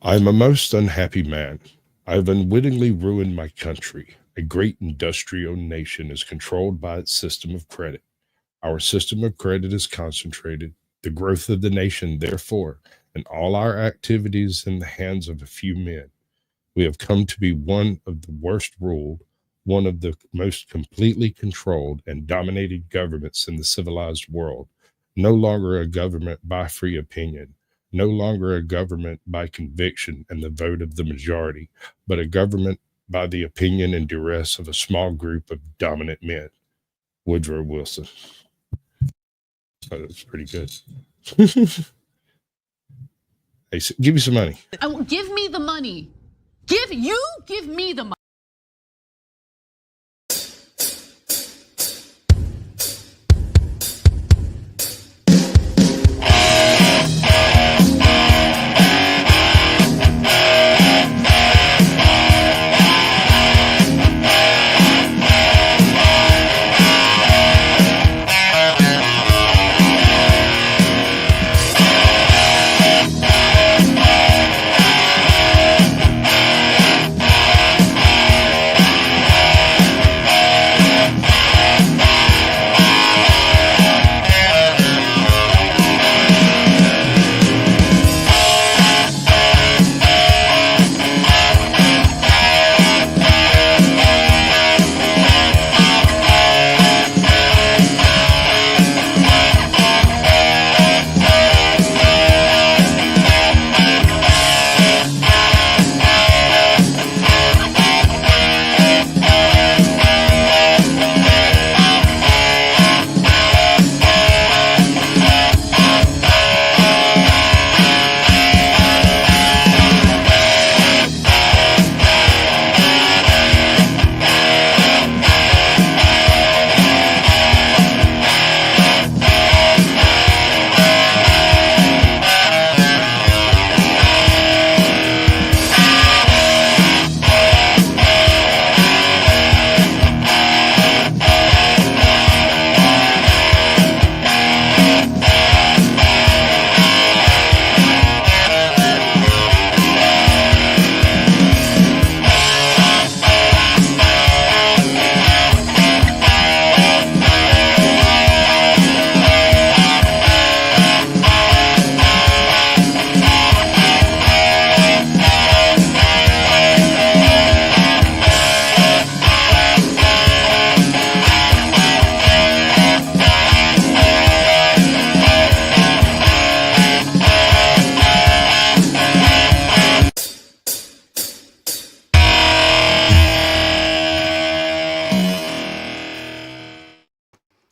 I am a most unhappy man. I have unwittingly ruined my country. A great industrial nation is controlled by its system of credit. Our system of credit is concentrated, the growth of the nation, therefore, and all our activities in the hands of a few men. We have come to be one of the worst ruled, one of the most completely controlled and dominated governments in the civilized world. No longer a government by free opinion, no longer a government by conviction and the vote of the majority, but a government by the opinion and duress of a small group of dominant men. Woodrow Wilson. Oh, that's pretty good. Hey, give me some money. Give me the money. Give me the money.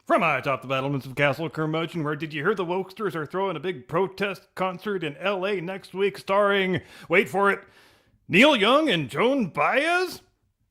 From high atop the battlements of Castle Curmudgeon, where did you hear the Wokesters are throwing a big protest concert in LA next week starring, wait for it, Neil Young and Joan Baez?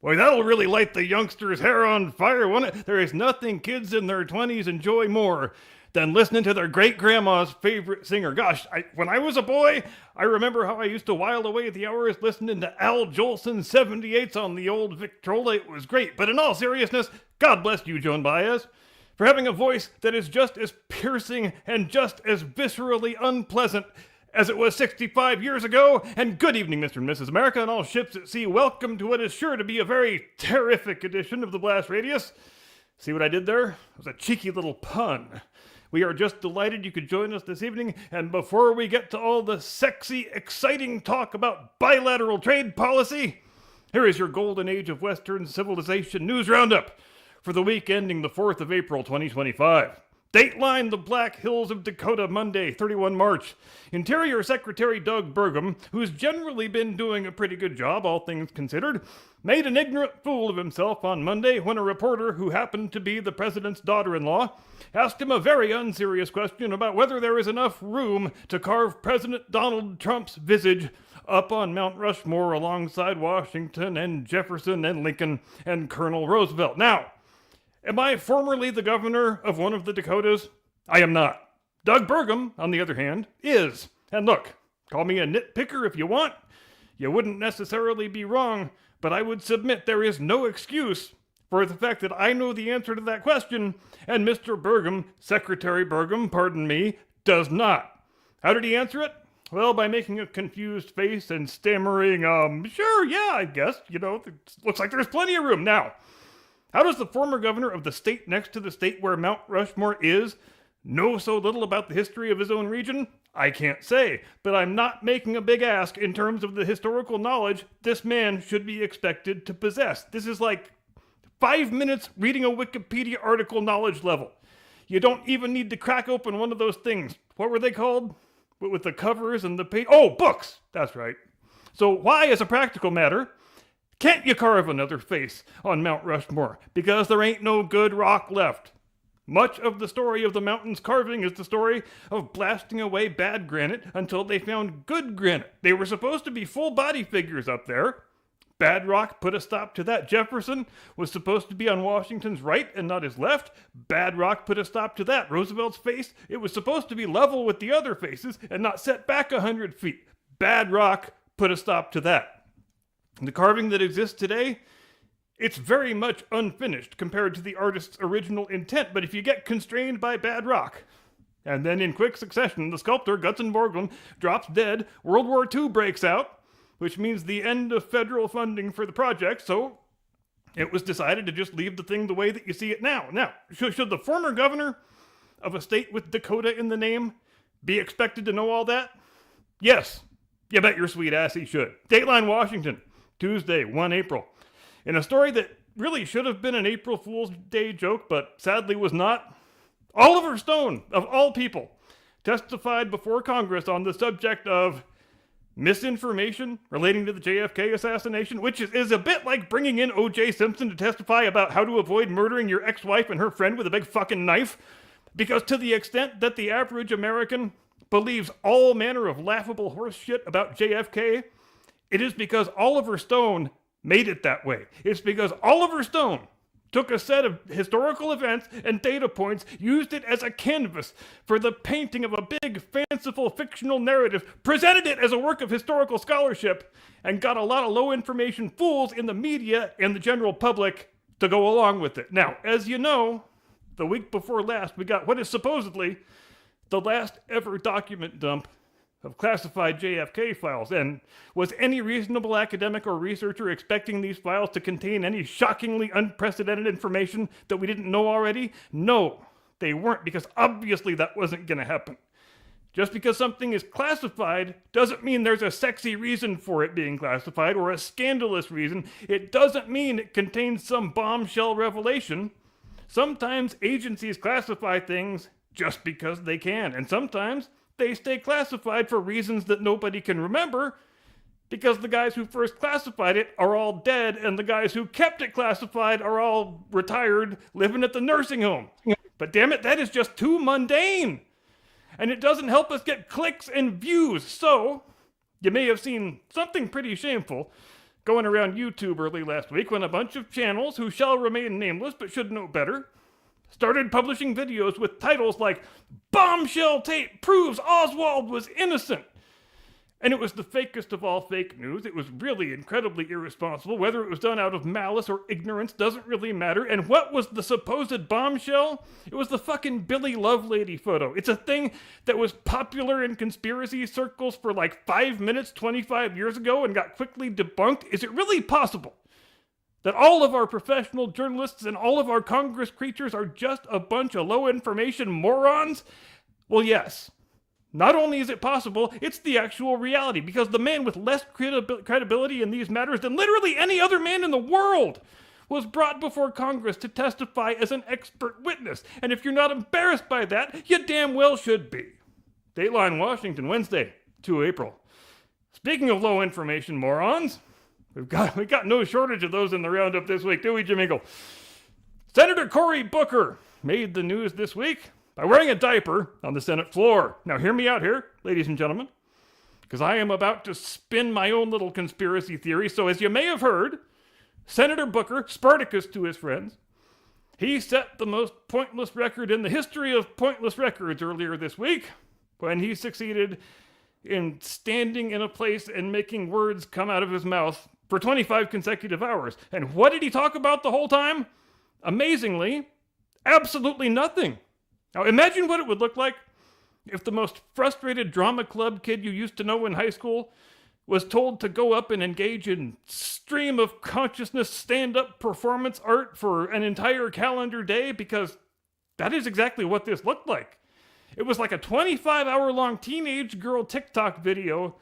Boy, that'll really light the youngsters' hair on fire, won't it? There is nothing kids in their 20s enjoy more than listening to their great-grandma's favorite singer. Gosh, when I was a boy, I remember how I used to while away the hours listening to Al Jolson's 78s on the old Victrola. It was great, but in all seriousness, God bless you, Joan Baez, for having a voice that is just as piercing and just as viscerally unpleasant as it was 65 years ago. And good evening, Mr. and Mrs. America and all ships at sea. Welcome to what is sure to be a very terrific edition of the Blast Radius. See what I did there? It was a cheeky little pun. We are just delighted you could join us this evening, and before we get to all the sexy, exciting talk about bilateral trade policy, here is your golden age of Western civilization news roundup for the week ending the 4th of April, 2025. Dateline, the Black Hills of Dakota, Monday, 31 March. Interior Secretary Doug Burgum, who's generally been doing a pretty good job, all things considered, made an ignorant fool of himself on Monday when a reporter who happened to be the president's daughter-in-law asked him a very unserious question about whether there is enough room to carve President Donald Trump's visage up on Mount Rushmore alongside Washington and Jefferson and Lincoln and Colonel Roosevelt. Now, am I formerly the governor of one of the Dakotas? I am not. Doug Burgum, on the other hand, is. And look, call me a nitpicker if you want. You wouldn't necessarily be wrong, but I would submit there is no excuse for the fact that I know the answer to that question, and Mr. Burgum, Secretary Burgum, pardon me, does not. How did he answer it? Well, by making a confused face and stammering, sure, yeah, I guess, it looks like there's plenty of room. Now, how does the former governor of the state next to the state where Mount Rushmore is know so little about the history of his own region? I can't say, but I'm not making a big ask in terms of the historical knowledge this man should be expected to possess. This is like 5 minutes reading a Wikipedia article knowledge level. You don't even need to crack open one of those things. What were they called? With the covers and the page. Oh, books! That's right. So why, as a practical matter, can't you carve another face on Mount Rushmore? Because there ain't no good rock left. Much of the story of the mountain's carving is the story of blasting away bad granite until they found good granite. They were supposed to be full body figures up there. Bad rock put a stop to that. Jefferson was supposed to be on Washington's right and not his left. Bad rock put a stop to that. Roosevelt's face, it was supposed to be level with the other faces and not set back 100 feet. Bad rock put a stop to that. The carving that exists today, it's very much unfinished compared to the artist's original intent, but if you get constrained by bad rock, and then in quick succession, the sculptor, Gutzon Borglum, drops dead, World War II breaks out, which means the end of federal funding for the project, so it was decided to just leave the thing the way that you see it now. Now, should the former governor of a state with Dakota in the name be expected to know all that? Yes. You bet your sweet ass he should. Dateline Washington, Tuesday, 1 April. In a story that really should have been an April Fool's Day joke, but sadly was not, Oliver Stone, of all people, testified before Congress on the subject of misinformation relating to the JFK assassination, which is a bit like bringing in O.J. Simpson to testify about how to avoid murdering your ex-wife and her friend with a big fucking knife. Because to the extent that the average American believes all manner of laughable horse shit about JFK, it is because Oliver Stone made it that way. It's because Oliver Stone took a set of historical events and data points, used it as a canvas for the painting of a big, fanciful, fictional narrative, presented it as a work of historical scholarship, and got a lot of low-information fools in the media and the general public to go along with it. Now, as you know, the week before last, we got what is supposedly the last ever document dump of classified JFK files. And was any reasonable academic or researcher expecting these files to contain any shockingly unprecedented information that we didn't know already? No, they weren't, because obviously that wasn't going to happen. Just because something is classified doesn't mean there's a sexy reason for it being classified or a scandalous reason. It doesn't mean it contains some bombshell revelation. Sometimes agencies classify things just because they can, and sometimes they stay classified for reasons that nobody can remember, because the guys who first classified it are all dead, and the guys who kept it classified are all retired, living at the nursing home. But damn it, that is just too mundane. And it doesn't help us get clicks and views. So, you may have seen something pretty shameful going around YouTube early last week when a bunch of channels, who shall remain nameless but should know better, started publishing videos with titles like "Bombshell Tape Proves Oswald Was Innocent." And it was the fakest of all fake news. It was really incredibly irresponsible. Whether it was done out of malice or ignorance doesn't really matter. And what was the supposed bombshell? It was the fucking Billy Lovelady photo. It's a thing that was popular in conspiracy circles for like 5 minutes 25 years ago and got quickly debunked. Is it really possible that all of our professional journalists and all of our Congress creatures are just a bunch of low-information morons? Well, yes. Not only is it possible, it's the actual reality, because the man with less credibility in these matters than literally any other man in the world was brought before Congress to testify as an expert witness. And if you're not embarrassed by that, you damn well should be. Dateline Washington, Wednesday, 2 April. Speaking of low-information morons, we got no shortage of those in the roundup this week, do we, Jim Eagle? Senator Cory Booker made the news this week by wearing a diaper on the Senate floor. Now hear me out here, ladies and gentlemen, because I am about to spin my own little conspiracy theory. So as you may have heard, Senator Booker, Spartacus to his friends, he set the most pointless record in the history of pointless records earlier this week when he succeeded in standing in a place and making words come out of his mouth for 25 consecutive hours. And what did he talk about the whole time? Amazingly, absolutely nothing. Now imagine what it would look like if the most frustrated drama club kid you used to know in high school was told to go up and engage in stream of consciousness stand-up performance art for an entire calendar day, because that is exactly what this looked like. It was like a 25-hour-long teenage girl TikTok video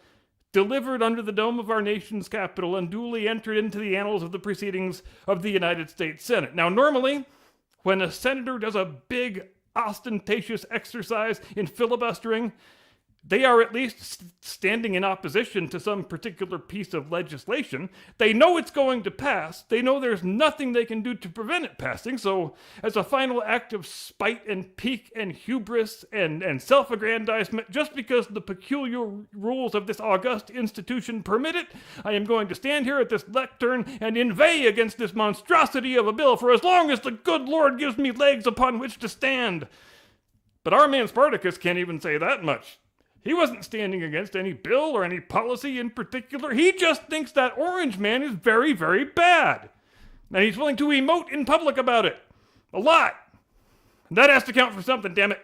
delivered under the dome of our nation's capital and duly entered into the annals of the proceedings of the United States Senate. Now, normally, when a senator does a big, ostentatious exercise in filibustering, they are at least standing in opposition to some particular piece of legislation. They know it's going to pass. They know there's nothing they can do to prevent it passing. So, as a final act of spite and pique and hubris and self-aggrandizement, just because the peculiar rules of this august institution permit it, I am going to stand here at this lectern and inveigh against this monstrosity of a bill for as long as the good Lord gives me legs upon which to stand. But our man Spartacus can't even say that much. He wasn't standing against any bill or any policy in particular. He just thinks that orange man is very, very bad. And he's willing to emote in public about it. A lot. And that has to count for something, damn it.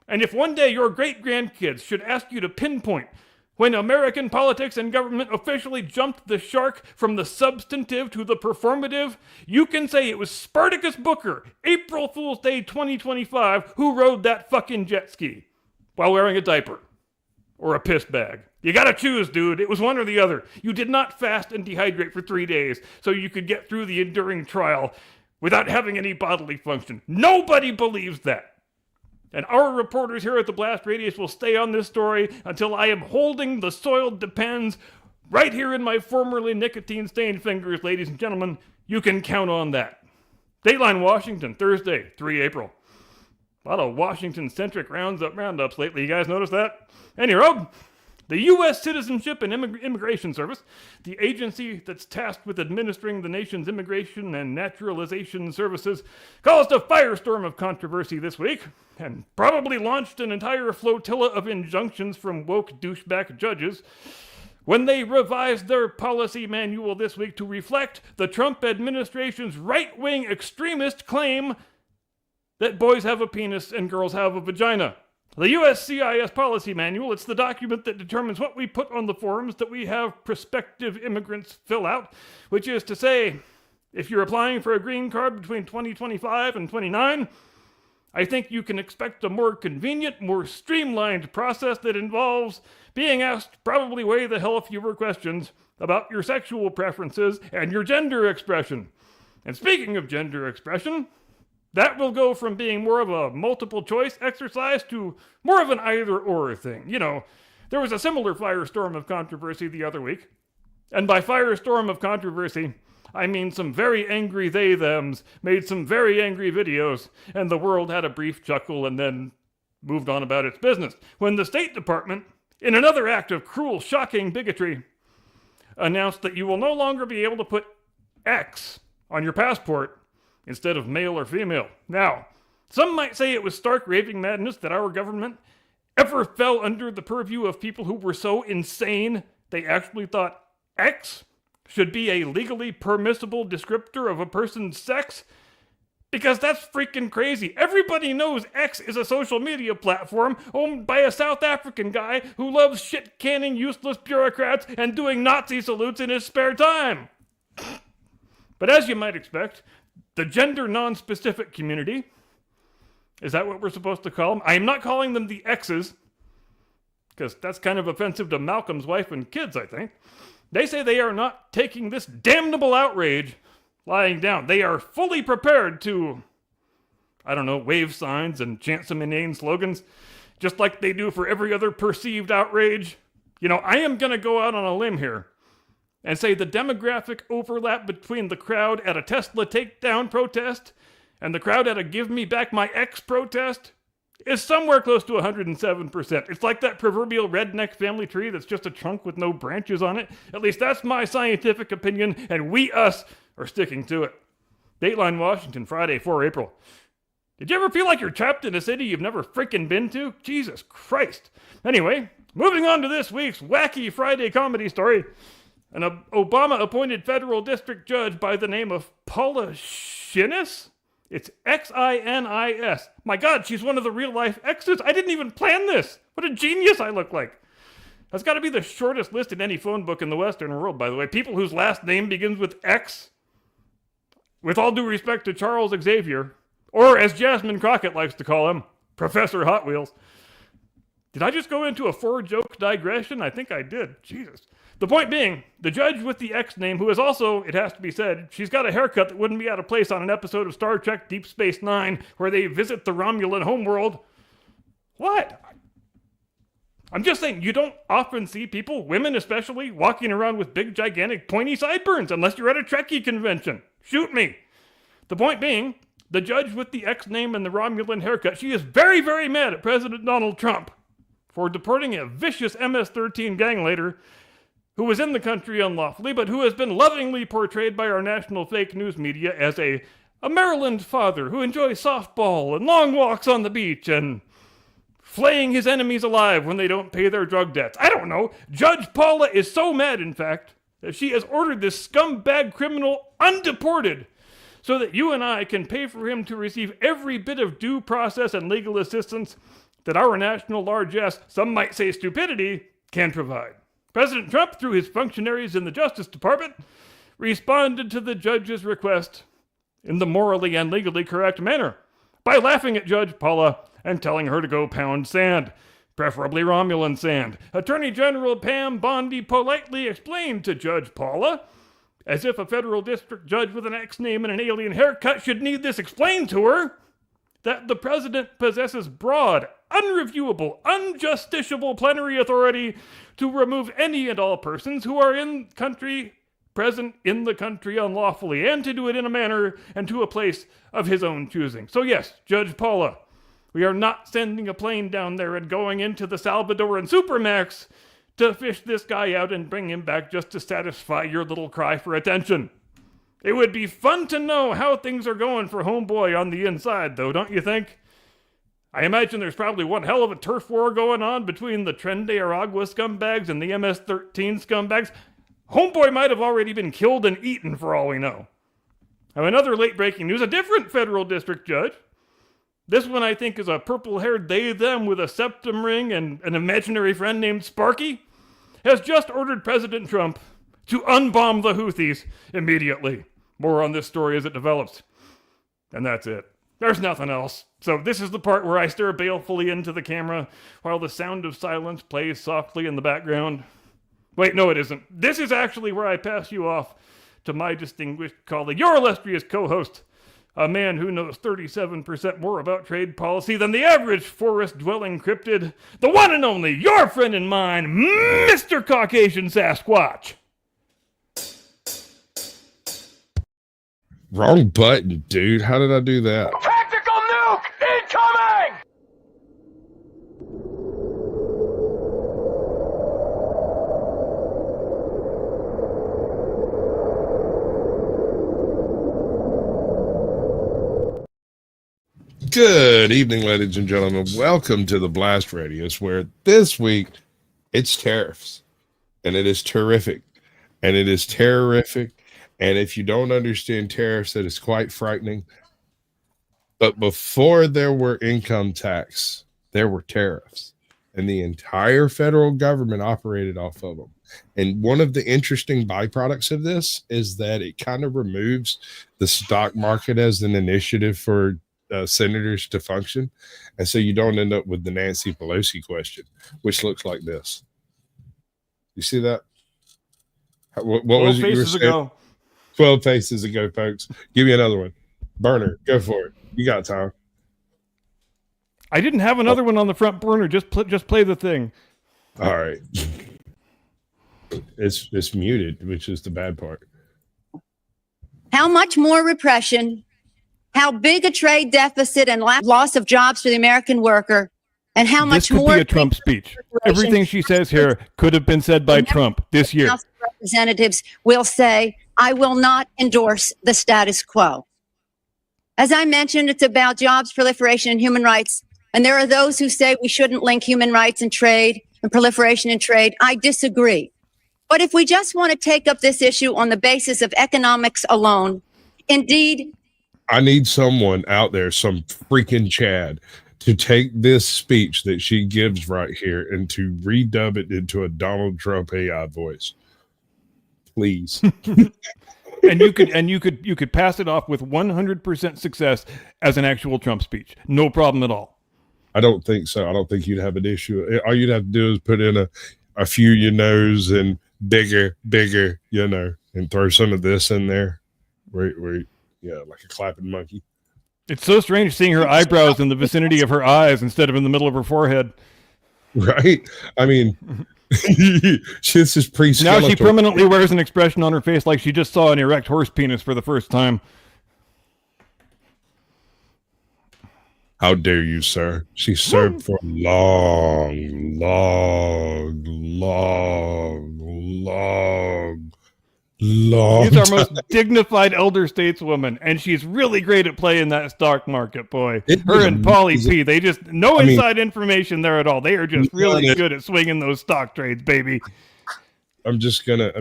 And if one day your great-grandkids should ask you to pinpoint when American politics and government officially jumped the shark from the substantive to the performative, you can say it was Spartacus Booker, April Fool's Day 2025, who rode that fucking jet ski while wearing a diaper. Or a piss bag. You gotta choose, dude. It was one or the other. You did not fast and dehydrate for 3 days so you could get through the enduring trial without having any bodily function. Nobody believes that. And our reporters here at the Blast Radius will stay on this story until I am holding the soiled Depends right here in my formerly nicotine-stained fingers, ladies and gentlemen. You can count on that. Dateline Washington, Thursday, 3 April. A lot of Washington-centric roundups lately. You guys notice that? Anyway, the U.S. Citizenship and Immigration Service, the agency that's tasked with administering the nation's immigration and naturalization services, caused a firestorm of controversy this week and probably launched an entire flotilla of injunctions from woke douchebag judges when they revised their policy manual this week to reflect the Trump administration's right-wing extremist claim that boys have a penis and girls have a vagina. The USCIS policy manual, it's the document that determines what we put on the forms that we have prospective immigrants fill out, which is to say, if you're applying for a green card between 2025 and 29, I think you can expect a more convenient, more streamlined process that involves being asked probably way the hell fewer questions about your sexual preferences and your gender expression. And speaking of gender expression, that will go from being more of a multiple choice exercise to more of an either or thing. You know, there was a similar firestorm of controversy the other week. And by firestorm of controversy, I mean some very angry they-thems made some very angry videos, and the world had a brief chuckle and then moved on about its business. When the State Department, in another act of cruel, shocking bigotry, announced that you will no longer be able to put X on your passport instead of male or female. Now, some might say it was stark raving madness that our government ever fell under the purview of people who were so insane they actually thought X should be a legally permissible descriptor of a person's sex, because that's freaking crazy. Everybody knows X is a social media platform owned by a South African guy who loves shit-canning useless bureaucrats and doing Nazi salutes in his spare time. But as you might expect, the gender non-specific community, is that what we're supposed to call them? I am not calling them the X's, because that's kind of offensive to Malcolm's wife and kids, I think. They say they are not taking this damnable outrage lying down. They are fully prepared to, wave signs and chant some inane slogans, just like they do for every other perceived outrage. You know, I am going to go out on a limb here and say the demographic overlap between the crowd at a Tesla takedown protest and the crowd at a Give Me Back My Ex protest is somewhere close to 107%. It's like that proverbial redneck family tree that's just a trunk with no branches on it. At least that's my scientific opinion, and we, us, are sticking to it. Dateline Washington, Friday, 4 April. Did you ever feel like you're trapped in a city you've never freaking been to? Jesus Christ. Anyway, moving on to this week's wacky Friday comedy story. An Obama-appointed federal district judge by the name of Paula Shinnis It's Xinis. My God, she's one of the real-life X's. I didn't even plan this. What a genius I look like. That's got to be the shortest list in any phone book in the Western world, by the way. People whose last name begins with X. With all due respect to Charles Xavier, or as Jasmine Crockett likes to call him, Professor Hot Wheels. Did I just go into a four-joke digression? I think I did. Jesus. The point being, the judge with the X name, who is also, it has to be said, she's got a haircut that wouldn't be out of place on an episode of Star Trek Deep Space Nine where they visit the Romulan homeworld. What? I'm just saying, you don't often see people, women especially, walking around with big, gigantic, pointy sideburns unless you're at a Trekkie convention. Shoot me. The point being, the judge with the X name and the Romulan haircut, she is very, very mad at President Donald Trump for deporting a vicious MS-13 gang leader who was in the country unlawfully, but who has been lovingly portrayed by our national fake news media as a Maryland father who enjoys softball and long walks on the beach and flaying his enemies alive when they don't pay their drug debts. I don't know. Judge Paula is so mad, in fact, that she has ordered this scumbag criminal undeported so that you and I can pay for him to receive every bit of due process and legal assistance that our national largesse, some might say stupidity, can provide. President Trump, through his functionaries in the Justice Department, responded to the judge's request in the morally and legally correct manner by laughing at Judge Paula and telling her to go pound sand, preferably Romulan sand. Attorney General Pam Bondi politely explained to Judge Paula, as if a federal district judge with an X name and an alien haircut should need this explained to her, that the president possesses broad, unreviewable, unjusticiable plenary authority to remove any and all persons who are present in the country unlawfully, and to do it in a manner and to a place of his own choosing. So yes, Judge Paula, we are not sending a plane down there and going into the Salvadoran Supermax to fish this guy out and bring him back just to satisfy your little cry for attention. It would be fun to know how things are going for Homeboy on the inside, though, don't you think? I imagine there's probably one hell of a turf war going on between the Tren de Aragua scumbags and the MS-13 scumbags. Homeboy might have already been killed and eaten for all we know. Now, in other late-breaking news, a different federal district judge, this one I think is a purple-haired they-them with a septum ring and an imaginary friend named Sparky, has just ordered President Trump to unbomb the Houthis immediately. More on this story as it develops. And that's it. There's nothing else. So this is the part where I stare balefully into the camera while the sound of silence plays softly in the background. Wait, no it isn't. This is actually where I pass you off to my distinguished colleague, your illustrious co-host, a man who knows 37% more about trade policy than the average forest-dwelling cryptid, the one and only, your friend and mine, Mr. Caucasian Sasquatch. Wrong button, dude. How did I do that? Tactical nuke incoming! Good evening, ladies and gentlemen. Welcome to the Blast Radius, where this week it's tariffs. And it is terrific. And it is terrific. And if you don't understand tariffs, that is quite frightening. But before there were income tax, there were tariffs. And the entire federal government operated off of them. And one of the interesting byproducts of this is that it kind of removes the stock market as an initiative for senators to function. And so you don't end up with the Nancy Pelosi question, which looks like this. You see that? What was it you were saying? 12 faces ago, folks. Give me another one. Burner, go for it. You got time. I didn't have another one on the front burner. Just play the thing. All right. It's muted, which is the bad part. How much more repression, how big a trade deficit and loss of jobs for the American worker, and how much more... This could be a Trump speech. Everything she says here could have been said by Trump this year. House of Representatives will say, I will not endorse the status quo. As I mentioned, it's about jobs, proliferation, and human rights. And there are those who say we shouldn't link human rights and trade and proliferation and trade. I disagree. But if we just want to take up this issue on the basis of economics alone, indeed, I need someone out there, some freaking Chad, to take this speech that she gives right here and to redub it into a Donald Trump AI voice. Please. And you could pass it off with 100% success as an actual Trump speech. No problem at all. I don't think so. I don't think you'd have an issue. All you'd have to do is put in a few your nose and bigger, and throw some of this in there. Where yeah, like a clapping monkey. It's so strange seeing her eyebrows in the vicinity of her eyes instead of in the middle of her forehead. Right? I mean, this is pre-skeletal. Now she permanently wears an expression on her face like she just saw an erect horse penis for the first time. How dare you, sir? She served for a long She's our time. most dignified elder stateswoman, and she's really great at playing that stock market, boy. Her and Pauly P, they just, no inside information there at all. They are just really good at swinging those stock trades, baby. I'm just gonna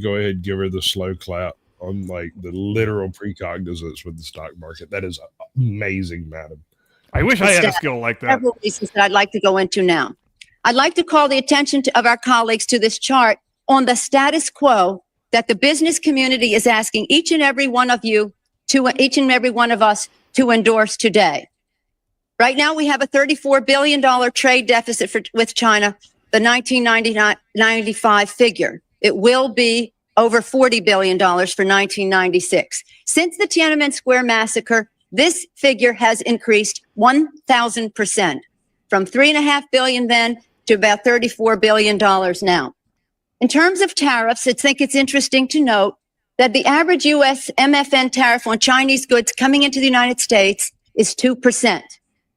go ahead and give her the slow clap on like the literal precognizance with the stock market. That is amazing, madam. I wish I had a skill like that. Several reasons that I'd like to go into now. I'd like to call the attention of our colleagues to this chart on the status quo that the business community is asking each and every one of us to endorse today. Right now, we have a $34 billion trade deficit with China, the 1995 figure. It will be over $40 billion for 1996. Since the Tiananmen Square massacre, this figure has increased 1,000%, from $3.5 billion then to about $34 billion now. In terms of tariffs, I think it's interesting to note that the average U.S. MFN tariff on Chinese goods coming into the United States is 2%,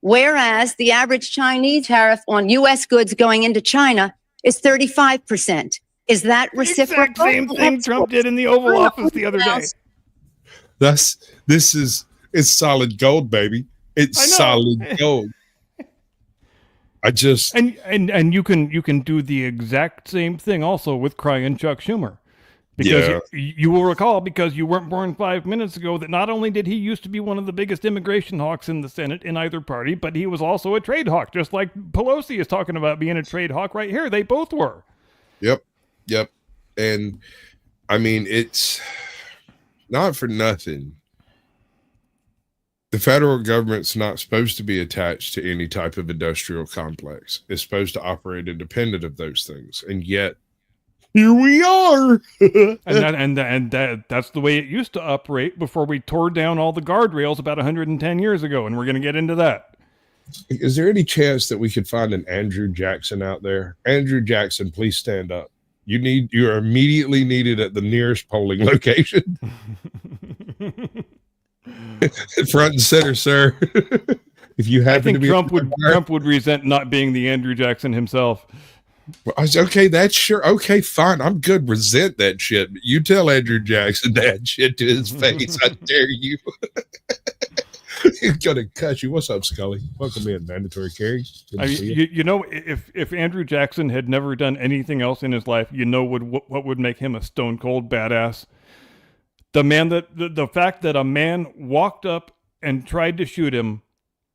whereas the average Chinese tariff on U.S. goods going into China is 35%. Is that reciprocal? Exact same thing Trump did in the Oval Office the other day. It's solid gold, baby. It's solid gold. And you can do the exact same thing also with crying Chuck Schumer, because you will recall, because you weren't born 5 minutes ago, that not only did he used to be one of the biggest immigration hawks in the Senate in either party, but he was also a trade hawk, just like Pelosi is talking about being a trade hawk right here. They both were. Yep. And I mean, it's not for nothing. The federal government's not supposed to be attached to any type of industrial complex. It's supposed to operate independent of those things. And yet, here we are. That's the way it used to operate before we tore down all the guardrails about 110 years ago. And we're going to get into that. Is there any chance that we could find an Andrew Jackson out there? Andrew Jackson, please stand up. You are immediately needed at the nearest polling location. Front and center, sir. If you happen to be, Trump would resent not being the Andrew Jackson himself. Well, okay, that's sure. Okay, fine. I'm good. Resent that shit. But you tell Andrew Jackson that shit to his face. I dare you. He's gonna cut you. What's up, Scully? Welcome in, mandatory carry. You know, if Andrew Jackson had never done anything else in his life, what would make him a stone cold badass? The fact that a man walked up and tried to shoot him,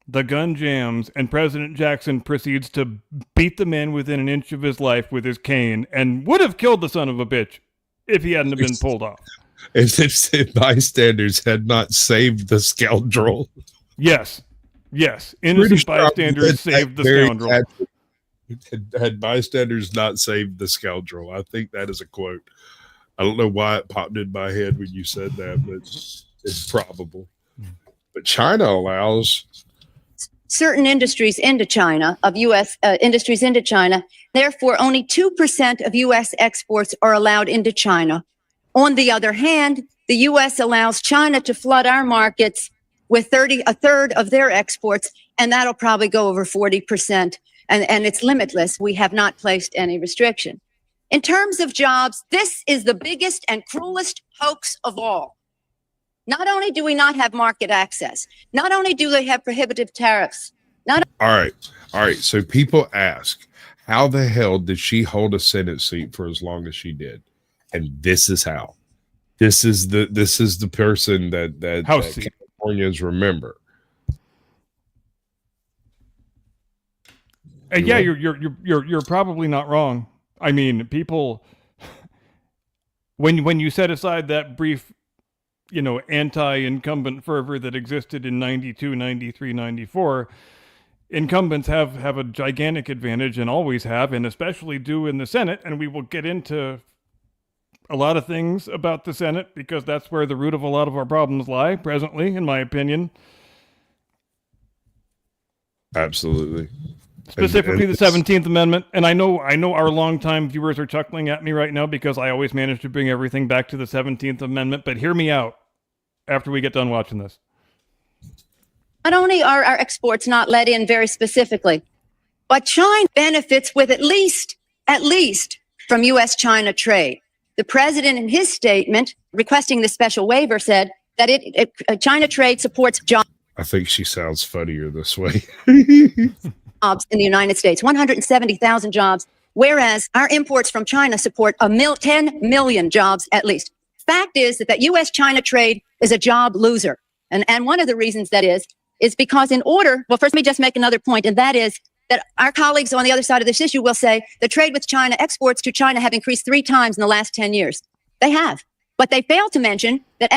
the gun jams, and President Jackson proceeds to beat the man within an inch of his life with his cane, and would have killed the son of a bitch if he hadn't been pulled off. If bystanders had not saved the scoundrel. Yes. Innocent bystanders saved the scoundrel. Had bystanders not saved the scoundrel. I think that is a quote. I don't know why it popped in my head when you said that, but it's probable. But China allows certain industries into China, of U.S. Industries into China. Therefore, only 2% of U.S. exports are allowed into China. On the other hand, the U.S. allows China to flood our markets with a third of their exports, and that'll probably go over 40%. And it's limitless. We have not placed any restriction. In terms of jobs, this is the biggest and cruelest hoax of all. Not only do we not have market access, not only do they have prohibitive tariffs. All right. So people ask, how the hell did she hold a Senate seat for as long as she did? And this is how. This is the person that House seat. Californians remember. Yeah, you're probably not wrong. I mean, people, when you set aside that brief, anti-incumbent fervor that existed in 92, 93, 94, incumbents have a gigantic advantage and always have, and especially do in the Senate. And we will get into a lot of things about the Senate because that's where the root of a lot of our problems lie presently, in my opinion. Absolutely. Specifically the 17th Amendment. And I know our longtime viewers are chuckling at me right now because I always manage to bring everything back to the 17th Amendment, but hear me out after we get done watching this. Not only are our exports not let in very specifically, but China benefits with at least from U.S.-China trade. The president in his statement requesting the special waiver said that China trade supports jobs. I think she sounds funnier this way. Jobs in the United States, 170,000 jobs, whereas our imports from China support 10 million jobs at least. Fact is that U.S.-China trade is a job loser. And one of the reasons that is because well, first let me just make another point, and that is that our colleagues on the other side of this issue will say the trade with China, exports to China have increased 3 times in the last 10 years. They have. But they fail to mention that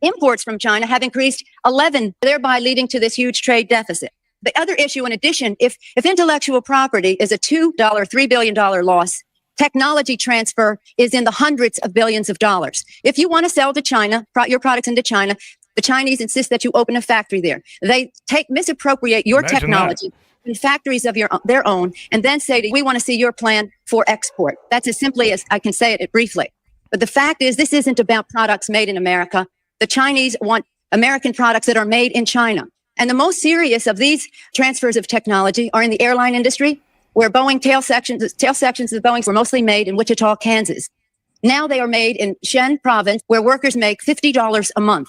imports from China have increased 11, thereby leading to this huge trade deficit. The other issue, in addition, if intellectual property is a $3 billion loss, technology transfer is in the hundreds of billions of dollars. If you want to sell to China, your products into China, the Chinese insist that you open a factory there. They misappropriate your technology in factories of their own, and then say, we want to see your plan for export. That's as simply as I can say it briefly. But the fact is, this isn't about products made in America. The Chinese want American products that are made in China. And the most serious of these transfers of technology are in the airline industry, where Boeing tail sections of Boeing were mostly made in Wichita, Kansas. Now they are made in Shen province, where workers make $50 a month.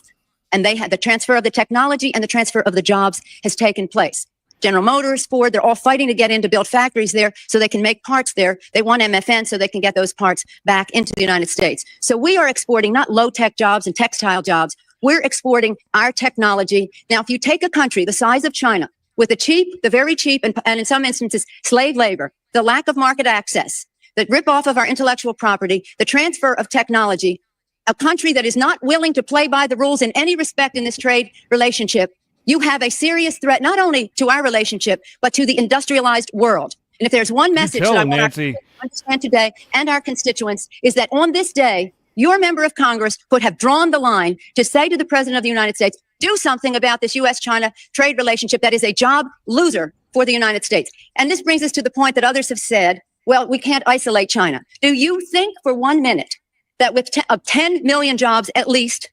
And they had the transfer of the technology and the transfer of the jobs has taken place. General Motors, Ford, they're all fighting to get in to build factories there so they can make parts there. They want MFN so they can get those parts back into the United States. So we are exporting not low-tech jobs and textile jobs. We're exporting our technology. Now, if you take a country the size of China with the very cheap, and in some instances, slave labor, the lack of market access, the rip off of our intellectual property, the transfer of technology, a country that is not willing to play by the rules in any respect in this trade relationship, you have a serious threat not only to our relationship, but to the industrialized world. And if there's one message that I want to understand today and our constituents is that on this day, your member of Congress could have drawn the line to say to the President of the United States, do something about this U.S.-China trade relationship that is a job loser for the United States. And this brings us to the point that others have said, well, we can't isolate China. Do you think for 1 minute that with 10 million jobs at least,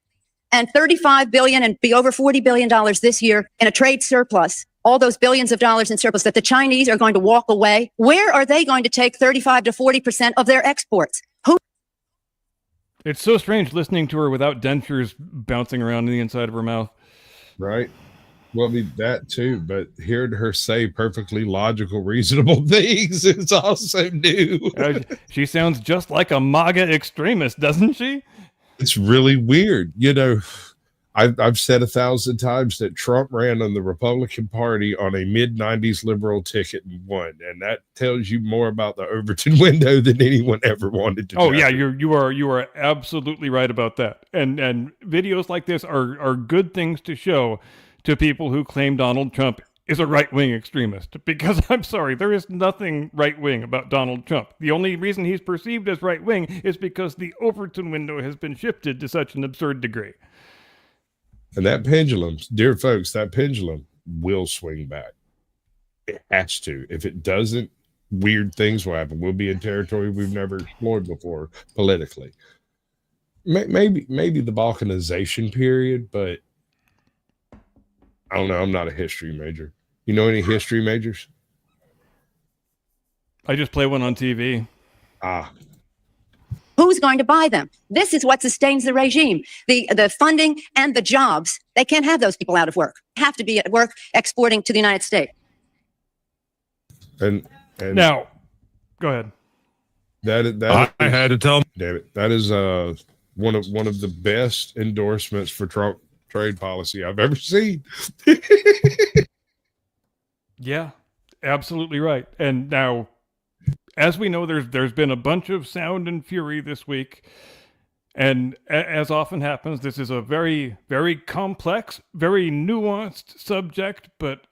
and 35 billion and be over $40 billion this year in a trade surplus, all those billions of dollars in surplus, that the Chinese are going to walk away? Where are they going to take 35 to 40% of their exports? It's so strange listening to her without dentures bouncing around in the inside of her mouth. Right. Well, I mean, that too, but hearing her say perfectly logical, reasonable things is also new. She sounds just like a MAGA extremist, doesn't she? It's really weird. I've said 1,000 times that Trump ran on the Republican Party on a mid-90s liberal ticket and won, and that tells you more about the Overton window than anyone ever wanted to. Oh yeah, you are absolutely right about that. And videos like this are good things to show to people who claim Donald Trump is a right-wing extremist, because I'm sorry, there is nothing right-wing about Donald Trump. The only reason he's perceived as right-wing is because the Overton window has been shifted to such an absurd degree. And that pendulum, dear folks, that pendulum will swing back. It has to. If it doesn't, weird things will happen. We'll be in territory we've never explored before politically. Maybe the balkanization period, but I don't know. I'm not a history major. You know any history majors? I just play one on TV. Who's going to buy them? This is what sustains the regime. The funding and the jobs. They can't have those people out of work. They have to be at work exporting to the United States. And now, go ahead. I had to tell. Damn it! That is one of the best endorsements for trade policy I've ever seen. Yeah, absolutely right. And now, as we know, there's been a bunch of sound and fury this week. And as often happens, this is a very, very complex, very nuanced subject, but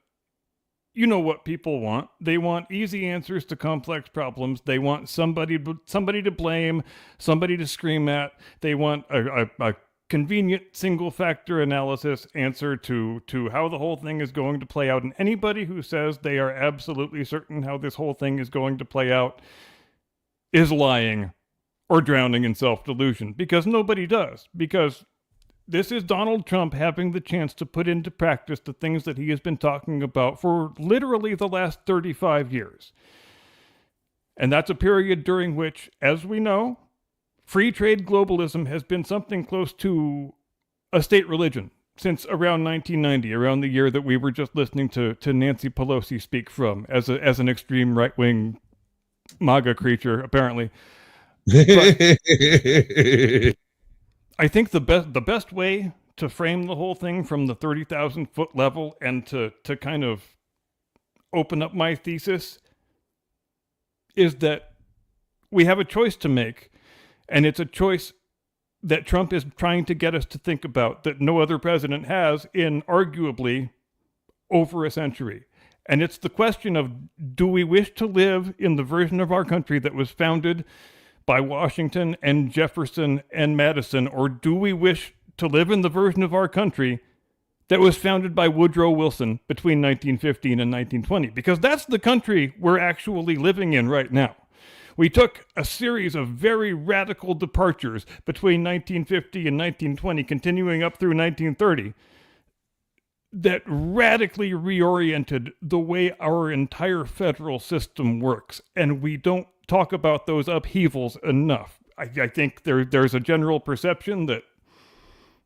you know what people want. They want easy answers to complex problems. They want somebody to blame, somebody to scream at. They want a convenient single-factor analysis answer to how the whole thing is going to play out. And anybody who says they are absolutely certain how this whole thing is going to play out is lying or drowning in self-delusion, because nobody does. Because this is Donald Trump having the chance to put into practice the things that he has been talking about for literally the last 35 years. And that's a period during which, as we know, free trade globalism has been something close to a state religion since around 1990, around the year that we were just listening to Nancy Pelosi speak from as an extreme right-wing MAGA creature, apparently. I think the best way to frame the whole thing from the 30,000-foot level and to kind of open up my thesis is that we have a choice to make, and it's a choice that Trump is trying to get us to think about that no other president has in arguably over a century. And it's the question of, do we wish to live in the version of our country that was founded by Washington and Jefferson and Madison, or do we wish to live in the version of our country that was founded by Woodrow Wilson between 1915 and 1920? Because that's the country we're actually living in right now. We took a series of very radical departures between 1950 and 1920, continuing up through 1930, that radically reoriented the way our entire federal system works. And we don't talk about those upheavals enough. I think there's a general perception that,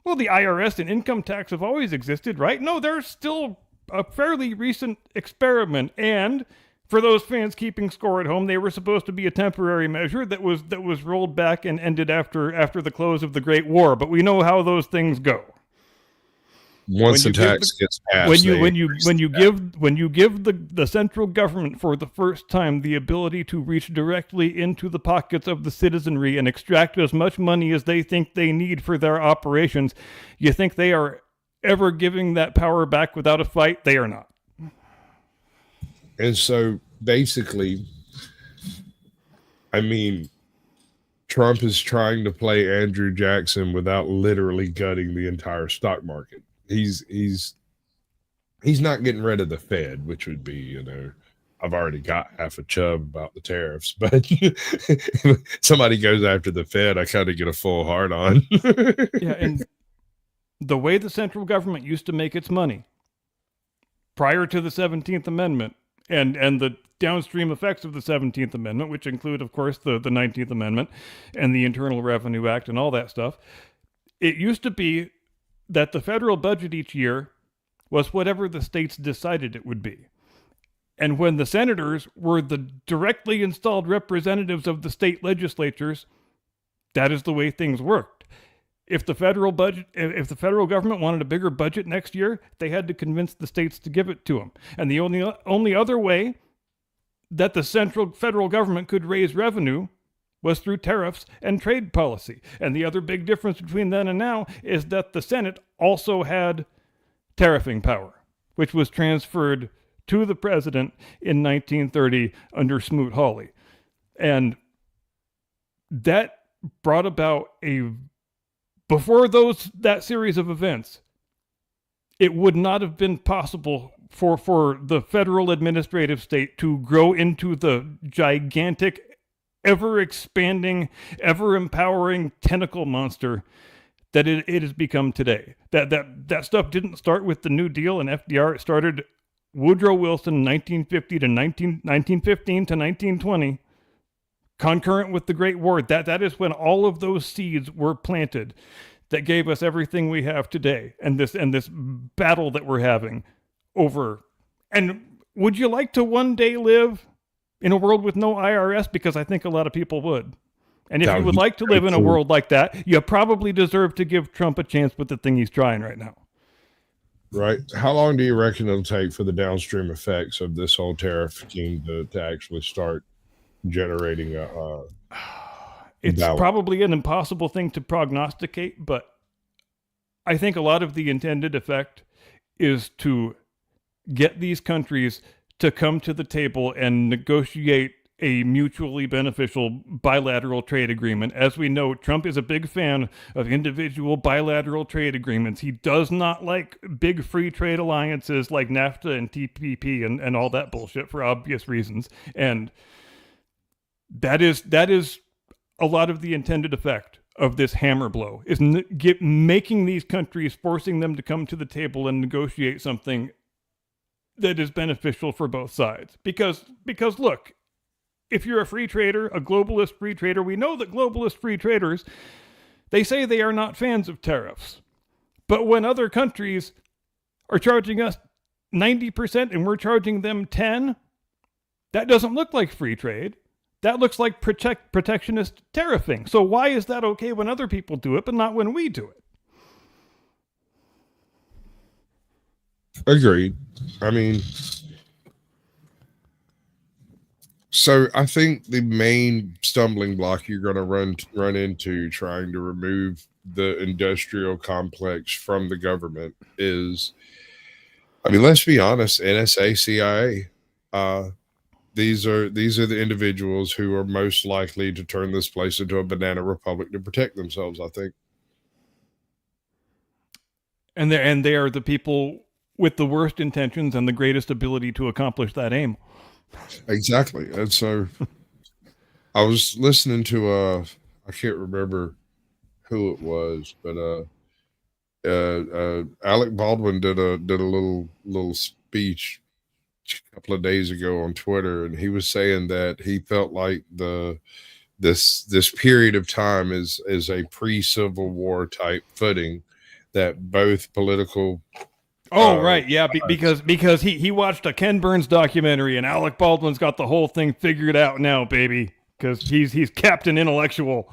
well, the IRS and income tax have always existed, right? No, there's still a fairly recent experiment. And for those fans keeping score at home, they were supposed to be a temporary measure that was rolled back and ended after the close of the Great War. But we know how those things go. Once the tax gets passed, when you give the central government for the first time the ability to reach directly into the pockets of the citizenry and extract as much money as they think they need for their operations, you think they are ever giving that power back without a fight? They are not. And so basically, I mean, Trump is trying to play Andrew Jackson without literally gutting the entire stock market. He's not getting rid of the Fed, which would be, I've already got half a chub about the tariffs, but if somebody goes after the Fed, I kind of get a full heart on. Yeah, and the way the central government used to make its money prior to the 17th Amendment and the downstream effects of the 17th Amendment, which include, of course, the 19th Amendment and the Internal Revenue Act and all that stuff, it used to be that the federal budget each year was whatever the states decided it would be. And when the senators were the directly installed representatives of the state legislatures, that is the way things worked. If the federal government wanted a bigger budget next year, they had to convince the states to give it to them. And the only other way that the federal government could raise revenue was through tariffs and trade policy. And the other big difference between then and now is that the Senate also had tariffing power, which was transferred to the president in 1930 under Smoot-Hawley. And that brought about before that series of events, it would not have been possible for the federal administrative state to grow into the gigantic, ever-expanding, ever-empowering tentacle monster that it has become today. That stuff didn't start with the New Deal and FDR. It started Woodrow Wilson, 1915 to 1920, concurrent with the Great War. That is when all of those seeds were planted that gave us everything we have today, and this battle that we're having over. And would you like to one day live in a world with no IRS? Because I think a lot of people would. And if you would like to live in a world like that, you probably deserve to give Trump a chance with the thing he's trying right now. right? How long do you reckon it'll take for the downstream effects of this whole tariff scheme to actually start generating a It's balance? probably an impossible thing to prognosticate, but I think a lot of the intended effect is to get these countries to come to the table and negotiate a mutually beneficial bilateral trade agreement. As we know, Trump is a big fan of individual bilateral trade agreements. He does not like big free trade alliances like NAFTA and TPP and all that bullshit for obvious reasons. And that is a lot of the intended effect of this hammer blow, is making these countries, forcing them to come to the table and negotiate something that is beneficial for both sides. Because look, if you're a free trader, a globalist free trader, we know that globalist free traders, they say they are not fans of tariffs. But when other countries are charging us 90% and we're charging them 10%, that doesn't look like free trade. That looks like protectionist tariffing. So why is that okay when other people do it, but not when we do it? Agreed. I mean, so I think the main stumbling block you're going to run into trying to remove the industrial complex from the government is, I mean, let's be honest, NSA, CIA, these are the individuals who are most likely to turn this place into a banana republic to protect themselves, I think. And they are the people with the worst intentions and the greatest ability to accomplish that aim. Exactly. And so I was listening to I can't remember who it was, but Alec Baldwin did a little speech a couple of days ago on Twitter, and he was saying that he felt like this period of time is a pre-Civil War type footing, that both political right, yeah, because he watched a Ken Burns documentary, and Alec Baldwin's got the whole thing figured out now, baby, because he's Captain Intellectual.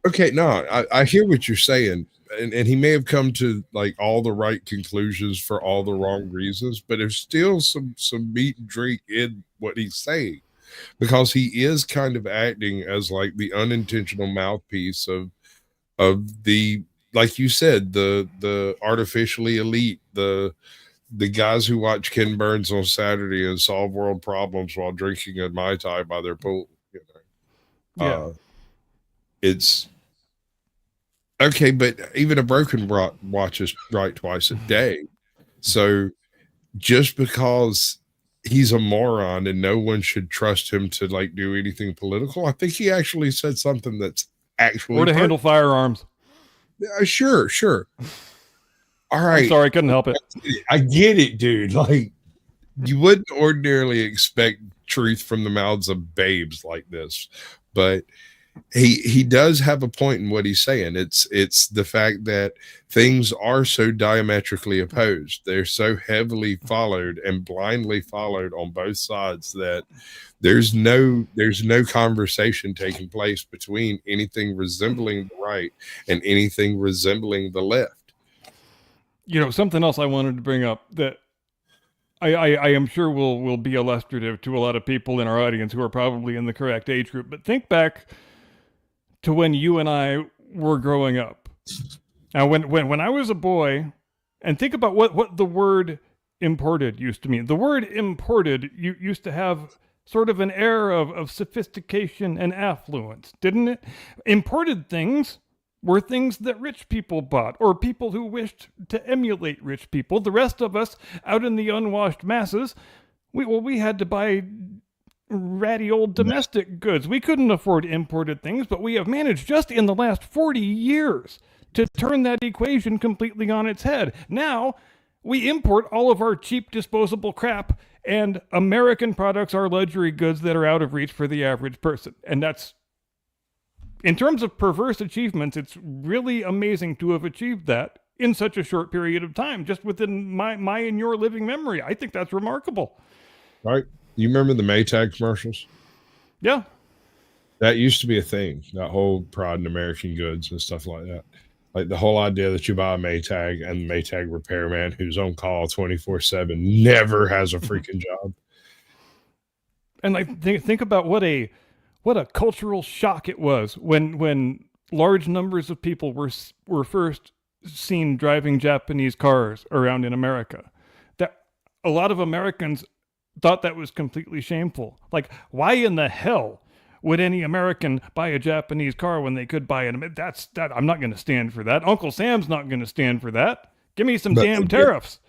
Okay, no, I hear what you're saying, and he may have come to like all the right conclusions for all the wrong reasons, but there's still some meat and drink in what he's saying, because he is kind of acting as like the unintentional mouthpiece of the, like you said, the artificially elite, the guys who watch Ken Burns on Saturday and solve world problems while drinking a Mai Tai by their pool. You know? Yeah. It's okay, but even a broken watch is right twice a day. So just because he's a moron and no one should trust him to like do anything political, I think he actually said something that's actually or to handle firearms. Sure. All right. I'm sorry, I couldn't help it. I get it, dude. Like, you wouldn't ordinarily expect truth from the mouths of babes like this, but he does have a point in what he's saying. It's the fact that things are so diametrically opposed. They're so heavily followed and blindly followed on both sides that there's no conversation taking place between anything resembling the right and anything resembling the left. You know, something else I wanted to bring up that I am sure will be illustrative to a lot of people in our audience who are probably in the correct age group. But think back to when you and I were growing up. Now, when I was a boy, and think about what the word imported used to mean. The word imported used to have sort of an air of sophistication and affluence, didn't it? Imported things were things that rich people bought, or people who wished to emulate rich people. The rest of us, out in the unwashed masses, we had to buy ratty old domestic goods. We couldn't afford imported things, but we have managed just in the last 40 years to turn that equation completely on its head. Now, we import all of our cheap disposable crap, and American products are luxury goods that are out of reach for the average person. And that's, in terms of perverse achievements, it's really amazing to have achieved that in such a short period of time, just within my and your living memory. I think that's remarkable. Right? You remember the Maytag commercials? Yeah. That used to be a thing, that whole pride in American goods and stuff like that. Like the whole idea that you buy a Maytag and the Maytag repairman who's on call 24/7 never has a freaking job. And like think about what a cultural shock it was when large numbers of people were first seen driving Japanese cars around in America. That a lot of Americans thought that was completely shameful. Like, why in the hell would any American buy a Japanese car when they could buy an? That I'm not going to stand for that. Uncle Sam's not going to stand for that. Give me some damn tariffs.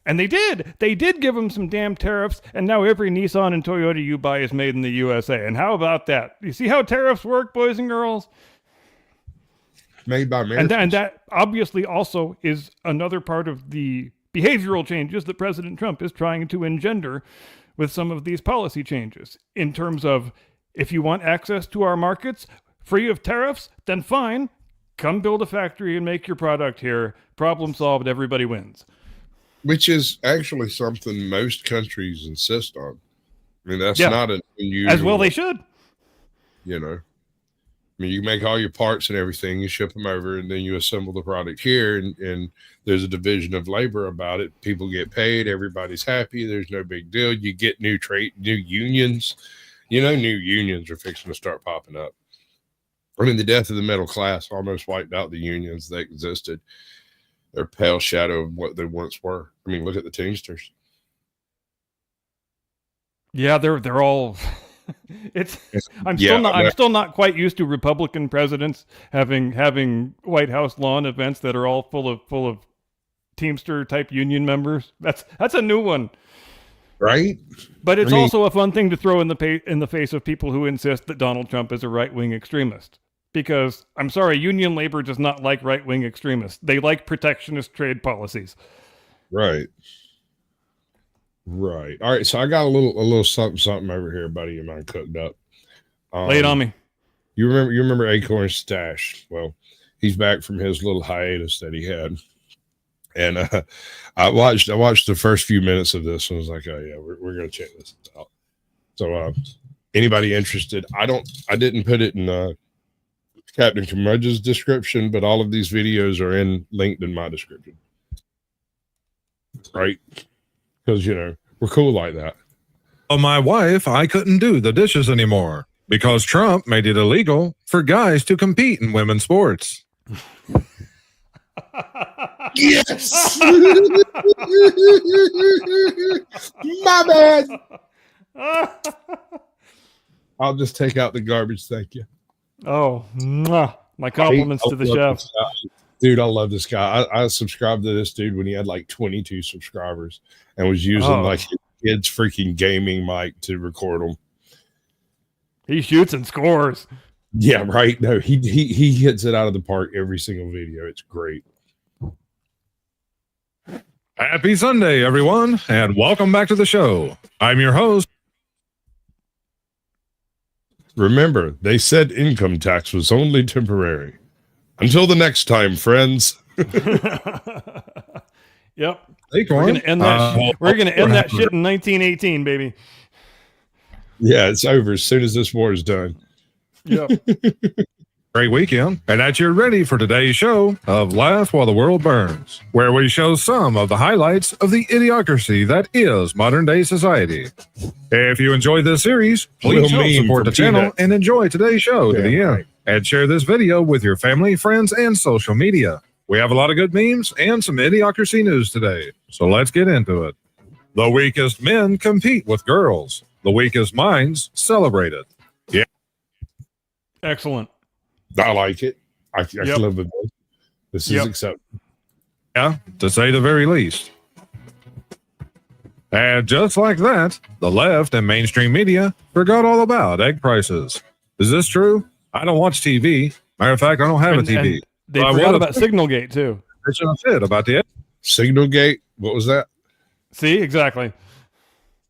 And they did. They did give them some damn tariffs, and now every Nissan and Toyota you buy is made in the USA. And how about that? You see how tariffs work, boys and girls? Made by Americans. And that obviously also is another part of the behavioral changes that President Trump is trying to engender with some of these policy changes in terms of, if you want access to our markets free of tariffs, then fine, come build a factory and make your product here. Problem solved, everybody wins. Which is actually something most countries insist on. I mean, that's Yeah. not an unusual. As well they should. You know, I mean, you make all your parts and everything, you ship them over, and then you assemble the product here, and there's a division of labor about it. People get paid, everybody's happy, there's no big deal. You get new unions. You know, new unions are fixing to start popping up. I mean, the death of the middle class almost wiped out the unions that existed. They're a pale shadow of what they once were. I mean, look at the Teamsters. Yeah, they're all. I'm still not quite used to Republican presidents having White House lawn events that are all full of Teamster type union members. That's a new one, right? But it's also a fun thing to throw in the face of people who insist that Donald Trump is a right-wing extremist. Because I'm sorry, union labor does not like right-wing extremists. They like protectionist trade policies. Right. All right. So I got a little something over here, buddy of mine cooked up. Lay it on me. You remember Acorn Stash? Well, he's back from his little hiatus that he had, and I watched the first few minutes of this and was like, oh yeah, we're gonna check this out. So anybody interested? I didn't put it in Captain Curmudgeon's description, but all of these videos are linked in my description, right? Because we're cool like that. Oh, my wife, I couldn't do the dishes anymore because Trump made it illegal for guys to compete in women's sports. Yes. My bad. I'll just take out the garbage, thank you. Oh, mwah. My compliments to the chef. Dude, I love this guy. I subscribed to this dude when he had like 22 subscribers and was using like his kid's freaking gaming mic to record them. He shoots and scores. Yeah, right. No, he hits it out of the park every single video. It's great. Happy Sunday, everyone, and welcome back to the show. I'm your host. Remember, they said income tax was only temporary. Until the next time, friends. Yep. Acorn. We're gonna end that. We're gonna end that shit in 1918, baby. Yeah, it's over as soon as this war is done. Yep. Great weekend, and that you're ready for today's show of Laugh While the World Burns, where we show some of the highlights of the idiocracy that is modern day society. If you enjoyed this series, please help support the channel and enjoy today's show to the end. And share this video with your family, friends, and social media. We have a lot of good memes and some idiocracy news today, so let's get into it. The weakest men compete with girls. The weakest minds celebrated. Yeah. Excellent. I like it. I can live with this. This is acceptable. Yeah, to say the very least. And just like that, the left and mainstream media forgot all about egg prices. Is this true? I don't watch TV. Matter of fact, I don't have a TV. And they forgot about Signalgate, too. I should have said about the Signalgate? What was that? See, exactly.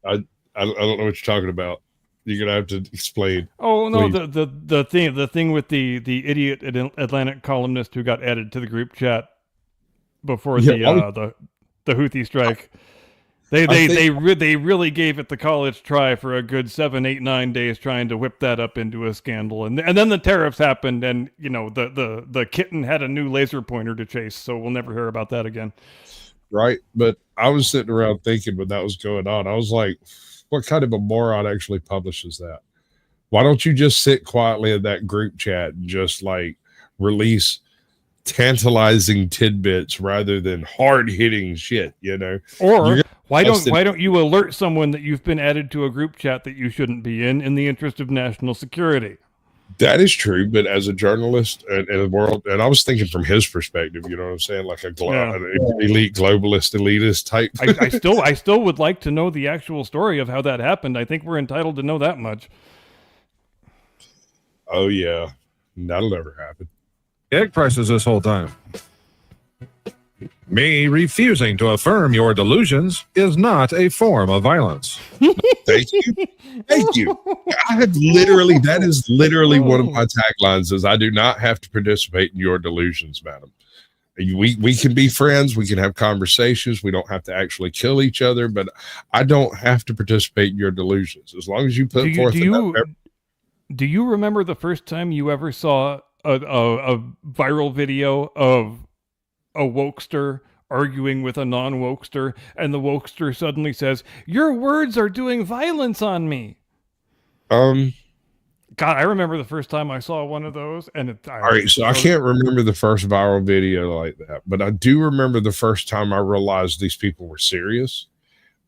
I don't know what you're talking about. You're gonna have to explain. Oh no, the thing with the idiot Atlantic columnist who got added to the group chat before the Houthi strike. They I they really gave it the college try for a good 7, 8, 9 days, trying to whip that up into a scandal, and then the tariffs happened, and the kitten had a new laser pointer to chase, so we'll never hear about that again. right? But I was sitting around thinking when that was going on, I was like, what kind of a moron actually publishes that? Why don't you just sit quietly in that group chat and just like release tantalizing tidbits rather than hard hitting shit, Or why busted. don't you alert someone that you've been added to a group chat that you shouldn't be in the interest of national security? That is true, but as a journalist in the world, and I was thinking from his perspective, you know what I'm saying, like an elite globalist, elitist type. I still would like to know the actual story of how that happened. I think we're entitled to know that much. Oh yeah, that'll never happen. Egg prices this whole time. Me refusing to affirm your delusions is not a form of violence. Thank you. That is literally one of my taglines is I do not have to participate in your delusions, madam. We can be friends, we can have conversations, we don't have to actually kill each other, but I don't have to participate in your delusions as long as you put forth enough. Do you remember the first time you ever saw a viral video of a wokester arguing with a non-wokester, and the wokester suddenly says, "Your words are doing violence on me"? God, I remember the first time I saw one of those, and all right, so I can't remember the first viral video like that, but I do remember the first time I realized these people were serious.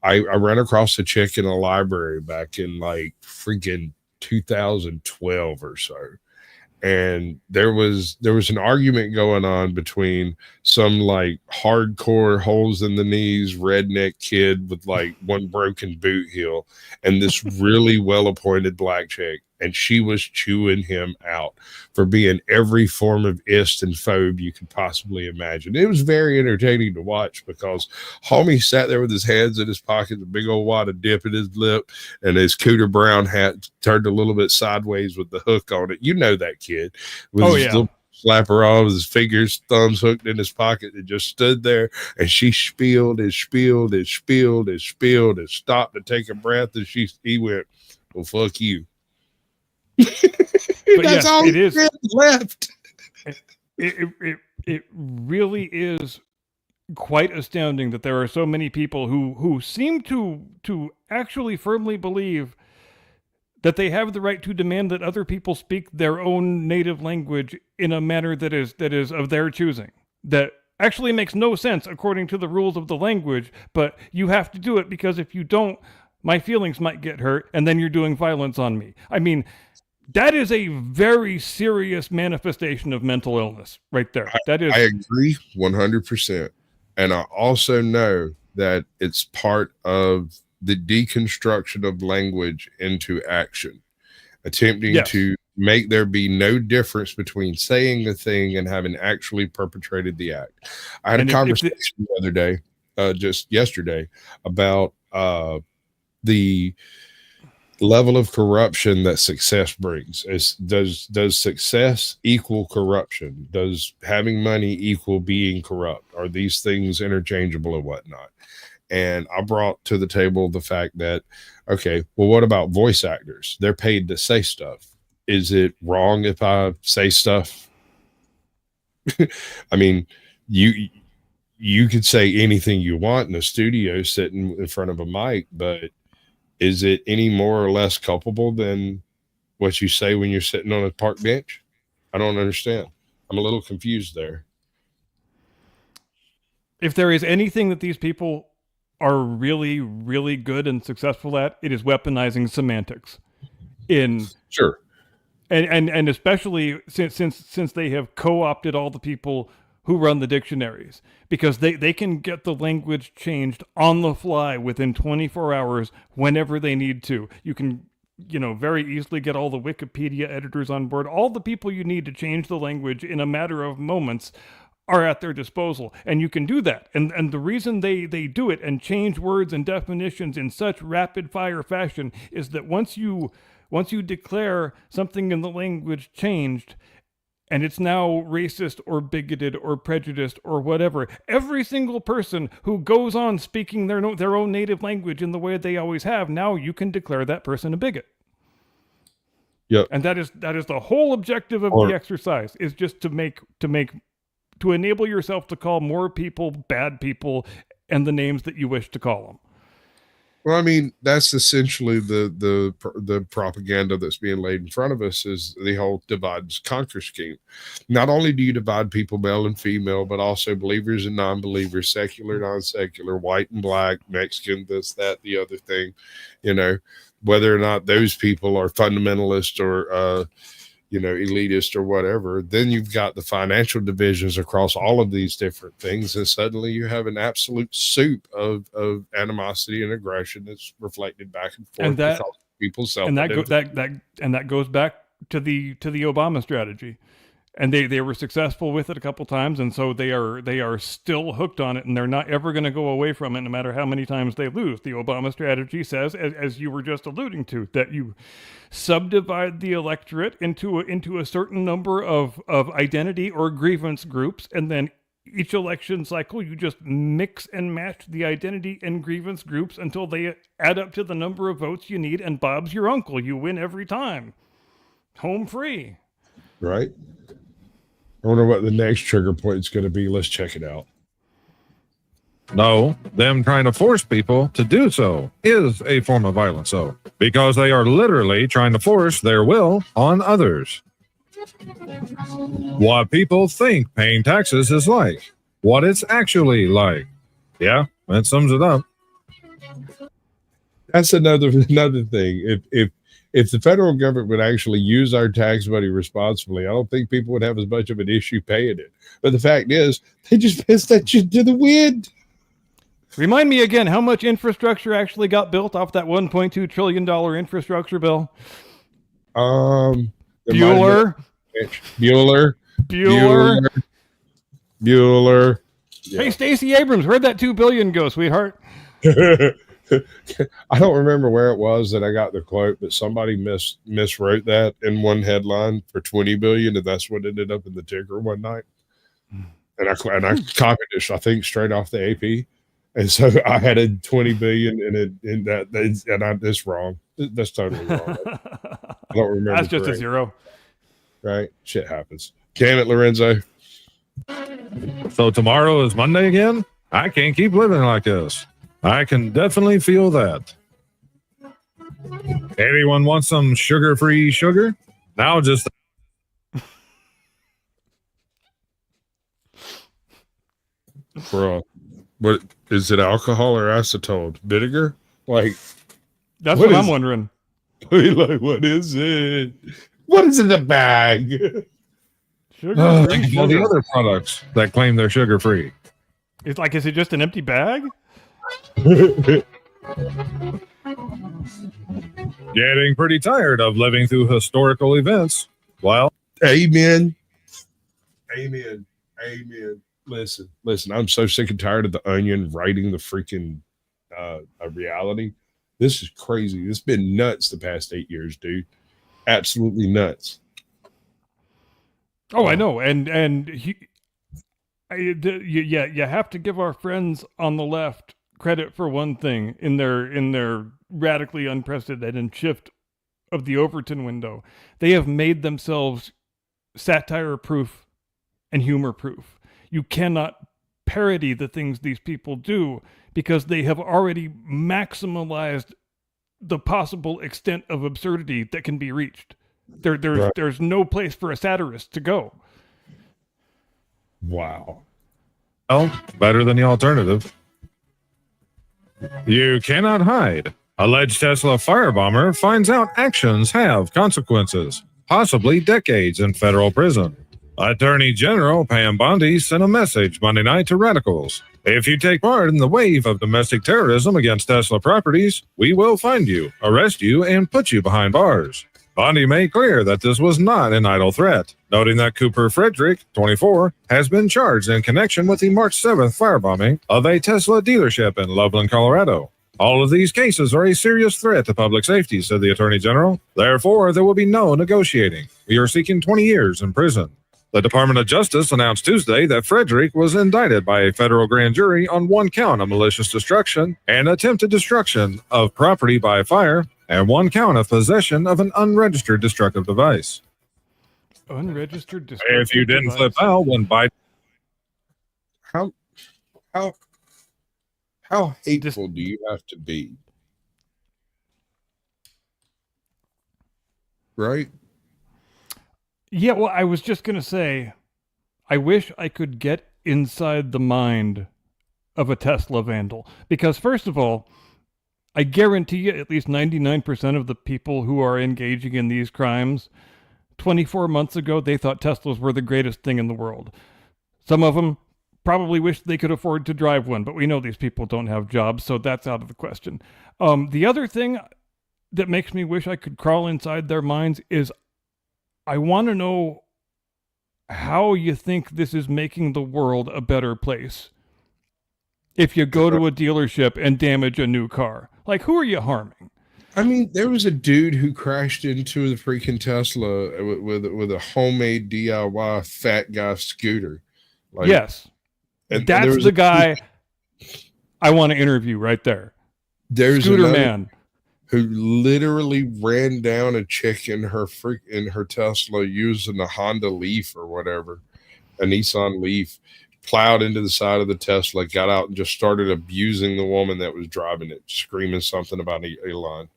I ran across a chick in a library back in like freaking 2012 or so, and there was an argument going on between some like hardcore holes in the knees redneck kid with like one broken boot heel and this really well-appointed black chick, and she was chewing him out for being every form of ist and phobe you could possibly imagine. It was very entertaining to watch because homie sat there with his hands in his pocket, a big old wad of dip in his lip, and his Cooter Brown hat turned a little bit sideways with the hook on it. You know that kid with his little slapper on with his fingers, thumbs hooked in his pocket, and just stood there, and she spieled and stopped to take a breath, and he went, "Well, fuck you." But That's all it is left. It really is quite astounding that there are so many people who seem to actually firmly believe that they have the right to demand that other people speak their own native language in a manner that is of their choosing. That actually makes no sense according to the rules of the language, but you have to do it because if you don't, my feelings might get hurt, and then you're doing violence on me. I mean, that is a very serious manifestation of mental illness right there. I agree 100%. And I also know that it's part of the deconstruction of language into action, attempting to make there be no difference between saying the thing and having actually perpetrated the act. I had a conversation the other day, just yesterday, about the level of corruption that success brings. Does success equal corruption? Does having money equal being corrupt? Are these things interchangeable and whatnot? And I brought to the table the fact that, okay, well, what about voice actors? They're paid to say stuff. Is it wrong if I say stuff? I mean, you could say anything you want in a studio sitting in front of a mic, but is it any more or less culpable than what you say when you're sitting on a park bench? I don't understand. I'm a little confused there. If there is anything that these people are really, really good and successful at, it is weaponizing semantics. Sure. And especially since they have co-opted all the people who run the dictionaries, because they can get the language changed on the fly within 24 hours whenever they need to. You can, very easily get all the Wikipedia editors on board. All the people you need to change the language in a matter of moments are at their disposal, and you can do that. And the reason they do it and change words and definitions in such rapid fire fashion is that once you declare something in the language changed, and it's now racist or bigoted or prejudiced or whatever. Every single person who goes on speaking their own native language in the way they always have, now you can declare that person a bigot. Yep. And that is the whole objective of the exercise, is just to enable yourself to call more people bad people and the names that you wish to call them. Well, I mean, that's essentially the propaganda that's being laid in front of us, is the whole divide and conquer scheme. Not only do you divide people male and female, but also believers and non-believers, secular, non-secular, white and black, Mexican, this, that, the other thing, you know, whether or not those people are fundamentalist or, elitist or whatever. Then you've got the financial divisions across all of these different things, and suddenly you have an absolute soup of animosity and aggression that's reflected back and forth. And that people that goes back to the Obama strategy, and they were successful with it a couple times, and so they are still hooked on it, and they're not ever going to go away from it, no matter how many times they lose. The Obama strategy says, as you were just alluding to, that you subdivide the electorate into a certain number of identity or grievance groups, and then each election cycle you just mix and match the identity and grievance groups until they add up to the number of votes you need, and Bob's your uncle. You win every time. Home free. Right. I wonder what the next trigger point is going to be. Let's check it out. No, them trying to force people to do so is a form of violence, though, because they are literally trying to force their will on others. What people think paying taxes is like, what it's actually like. Yeah, that sums it up. That's another thing. If the federal government would actually use our tax money responsibly, I don't think people would have as much of an issue paying it. But the fact is, they just pissed that shit to the wind. Remind me again, how much infrastructure actually got built off that $1.2 trillion infrastructure bill? Bueller. Yeah. Hey, Stacey Abrams, where'd that $2 billion go, sweetheart? I don't remember where it was that I got the quote, but somebody miswrote that in one headline for 20 billion, and that's what ended up in the ticker one night. And I copied it, I think, straight off the AP. And so I had a 20 billion that's wrong. That's totally wrong. I don't remember. That's just a zero. Right? Shit happens. Damn it, Lorenzo. So tomorrow is Monday again? I can't keep living like this. I can definitely feel that. Anyone want some sugar-free sugar? Now just... Bro, what is it, alcohol or acetone? Vinegar? Like, that's what I'm wondering. Like, what is it? What is in the bag? Sugar. Think of all the other products that claim they're sugar-free. It's like, is it just an empty bag? Getting pretty tired of living through historical events. Well, Amen. Listen. I'm so sick and tired of the Onion writing the freaking reality. This is crazy. It's been nuts the past 8 years, dude. Absolutely nuts. Oh, I know. And you have to give our friends on the left credit for one thing in their radically unprecedented shift of the Overton window. They have made themselves satire proof and humor proof. You cannot parody the things these people do because they have already maximalized the possible extent of absurdity that can be reached. There's no place for a satirist to go. Wow. Well, better than the alternative. You cannot hide. Alleged Tesla firebomber finds out actions have consequences, possibly decades in federal prison. Attorney General Pam Bondi sent a message Monday night to radicals. If you take part in the wave of domestic terrorism against Tesla properties, we will find you, arrest you, and put you behind bars. Bondi made clear that this was not an idle threat, noting that Cooper Frederick, 24, has been charged in connection with the March 7th firebombing of a Tesla dealership in Loveland, Colorado. All of these cases are a serious threat to public safety, said the Attorney General. Therefore, there will be no negotiating. We are seeking 20 years in prison. The Department of Justice announced Tuesday that Frederick was indicted by a federal grand jury on 1 count of malicious destruction and attempted destruction of property by fire and 1 count of possession of an unregistered destructive device. Unregistered destructive If you didn't device. flip out when Biden... How hateful do you have to be? Right? Yeah, well, I was just going to say, I wish I could get inside the mind of a Tesla vandal. Because, first of all, I guarantee you at least 99% of the people who are engaging in these crimes, 24 months ago, they thought Teslas were the greatest thing in the world. Some of them probably wish they could afford to drive one, but we know these people don't have jobs, so that's out of the question. The other thing that makes me wish I could crawl inside their minds is I want to know how you think this is making the world a better place. If you go to a dealership and damage a new car, like, who are you harming? I mean, there was a dude who crashed into the freaking Tesla with a homemade DIY fat guy scooter. Like, Yes. and there That's was the guy I want to interview right there. There's Scooter another man. who literally ran down a chick in her Tesla using a Honda Leaf or whatever, a Nissan Leaf, plowed into the side of the Tesla, got out and just started abusing the woman that was driving it, screaming something about Elon.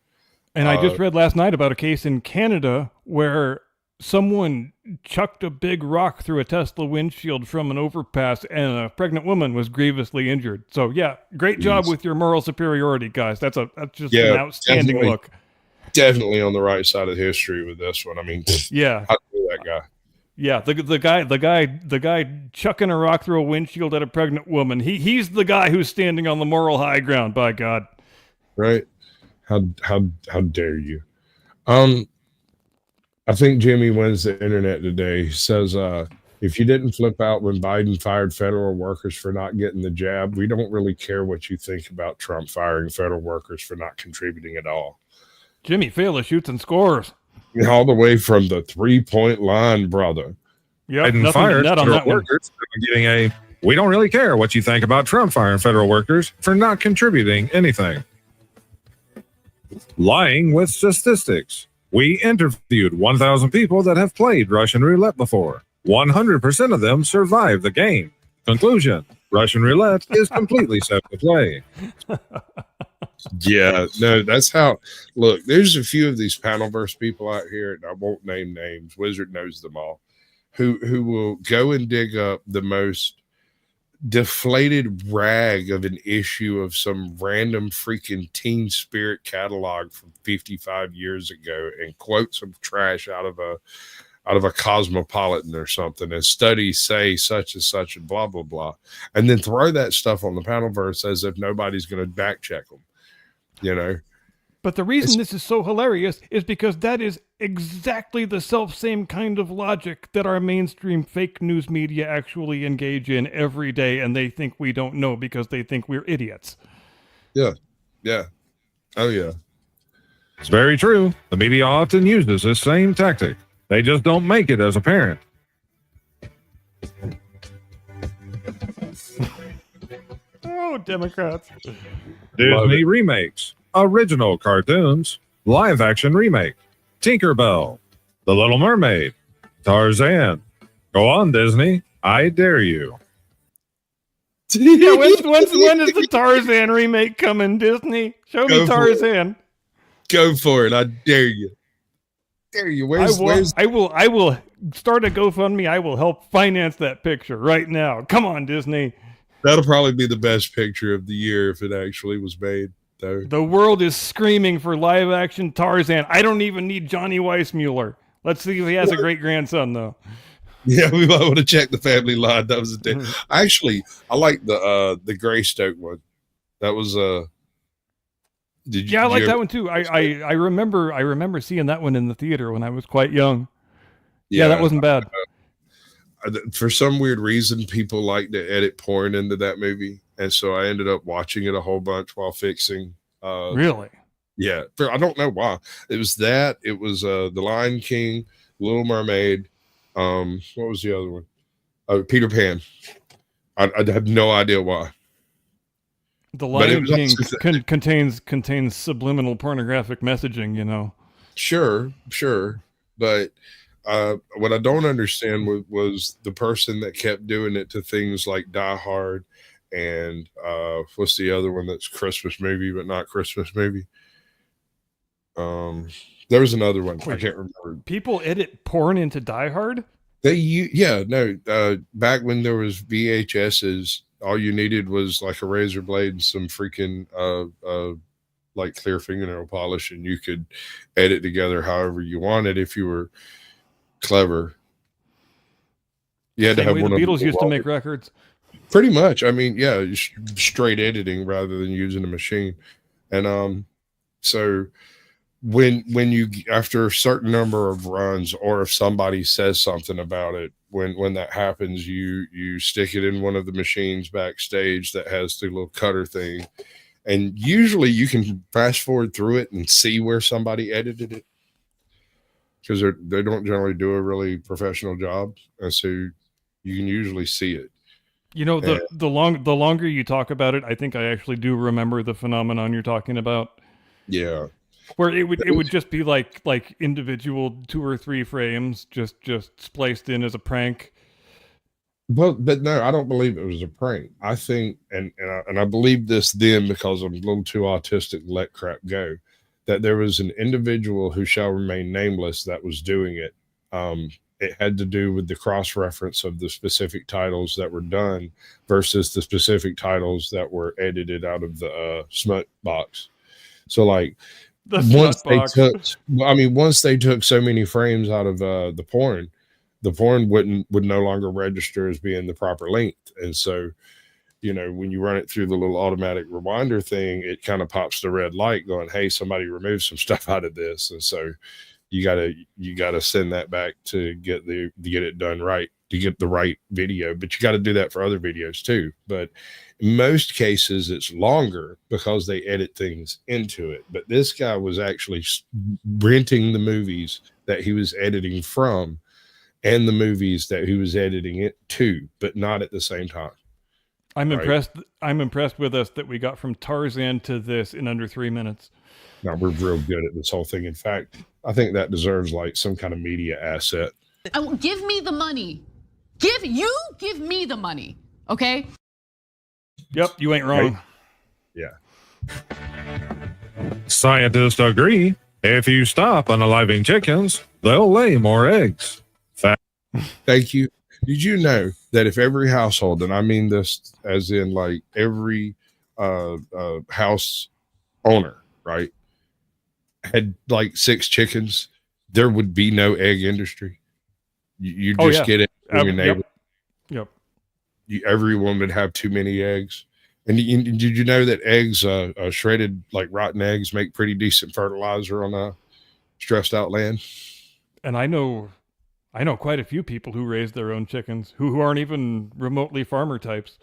And I just read last night about a case in Canada where someone chucked a big rock through a Tesla windshield from an overpass and a pregnant woman was grievously injured. So yeah, great job with your moral superiority, guys. That's just an outstanding look. Definitely on the right side of history with this one. I mean, Yeah. I know that guy. Yeah, the guy chucking a rock through a windshield at a pregnant woman. He's the guy who's standing on the moral high ground, by God. Right? How dare you? I think Jimmy wins the internet today. He says, if you didn't flip out when Biden fired federal workers for not getting the jab, we don't really care what you think about Trump firing federal workers for not contributing at all. Jimmy Fallon shoots and scores. All the way from the 3-point line, brother. Yeah, Biden nothing to fired net on federal that one. workers for getting a... We don't really care what you think about Trump firing federal workers for not contributing anything. Lying with statistics. We interviewed 1,000 people that have played Russian roulette before. 100% of them survived the game. Conclusion: Russian roulette is completely safe to play. Yeah, no, that's how. Look, there's a few of these Panelverse people out here, and I won't name names. Wizard knows them all. Who will go and dig up the most deflated rag of an issue of some random freaking Teen Spirit catalog from 55 years ago and quote some trash out of a Cosmopolitan or something, and studies say such and such and blah blah blah, and then throw that stuff on the Panelverse as if nobody's going to back check them, you know. But the reason this is so hilarious is because that is exactly the self-same kind of logic that our mainstream fake news media actually engage in every day, and they think we don't know because they think we're idiots. Yeah. Oh yeah. It's very true. The media often uses this same tactic. They just don't make it as apparent. Oh, Democrats. Disney remakes, original cartoons, live action remake, Tinkerbell, The Little Mermaid, Tarzan. Go on, Disney. I dare you. Yeah, when is the Tarzan remake coming, Disney? Show me Tarzan. Go for it. I dare you. Dare you. I will start a GoFundMe. I will help finance that picture right now. Come on, Disney. That'll probably be the best picture of the year if it actually was made, though. The world is screaming for live action Tarzan. I don't even need Johnny Weissmuller. Let's see if he has a great grandson, though. Yeah, we might want to check the family line. That was a day. Actually, I like the Greystoke one. That was I like that one too. I remember seeing that one in the theater when I was quite young. Yeah, that wasn't bad. For some weird reason, people like to edit porn into that movie, and so I ended up watching it a whole bunch while fixing. Really? Yeah, I don't know why. It was that. It was The Lion King, Little Mermaid, What was the other one? Peter Pan. I have no idea why. The But it Lion was King also- contains subliminal pornographic messaging, you know. Sure. But what I don't understand was the person that kept doing it to things like Die Hard and what's the other one that's Christmas movie but not Christmas movie? There was another one. I Wait. can't remember. People edit porn into Die Hard? Back when there was VHSs, all you needed was like a razor blade and some freaking like clear fingernail polish, and you could edit together however you wanted if you were clever. You had to Same have way one the of Beatles the used to Walkman. make records. Pretty much. I mean, yeah, straight editing rather than using a machine. And so when you after a certain number of runs, or if somebody says something about it, when that happens, you stick it in one of the machines backstage that has the little cutter thing, and usually you can fast forward through it and see where somebody edited it, because they don't generally do a really professional job, and so you can usually see it. You know, the longer you talk about it, I think I actually do remember the phenomenon you're talking about. Yeah. Where it would just be like individual 2 or 3 frames just spliced in as a prank. But no, I don't believe it was a prank. I think, and I believe this then because I'm a little too autistic to let crap go, that there was an individual who shall remain nameless that was doing it. It had to do with the cross reference of the specific titles that were done versus the specific titles that were edited out of the smut box. So like once they took so many frames out of the porn would no longer register as being the proper length. And so, when you run it through the little automatic rewinder thing, it kind of pops the red light going, hey, somebody removed some stuff out of this. And so you gotta send that back to get it done right, to get the right video. But you got to do that for other videos too. But in most cases it's longer because they edit things into it. But this guy was actually renting the movies that he was editing from and the movies that he was editing it to, but not at the same time. I'm Right. impressed. I'm impressed with us that we got from Tarzan to this in under 3 minutes. Now we're real good at this whole thing. In fact, I think that deserves like some kind of media asset. Give me the money. Give me the money. Okay? Yep, you ain't wrong. Yeah. Scientists agree. If you stop unaliving chickens, they'll lay more eggs. Thank you. Did you know that if every household, and I mean this as in like every house owner, right, had like 6 chickens, there would be no egg industry. You Oh, just yeah. get it from your neighbor. Yep. Everyone would have too many eggs. And did you know that eggs, shredded like rotten eggs, make pretty decent fertilizer on a stressed out land? And I know quite a few people who raise their own chickens who aren't even remotely farmer types.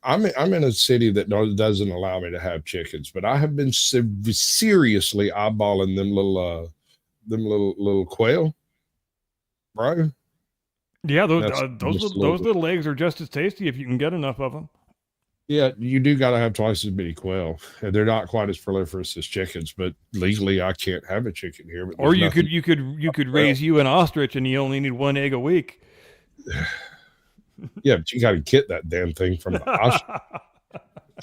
I'm in a city that doesn't allow me to have chickens, but I have been seriously eyeballing them little quail, bro. Yeah, That's those just a little bit. little eggs are just as tasty if you can get enough of them. Yeah, you do got to have twice as many quail. And they're not quite as proliferous as chickens, but legally I can't have a chicken here. But Or there's nothing- you could raise you an ostrich and you only need 1 egg a week. Yeah, but you got to get that damn thing from the ostrich.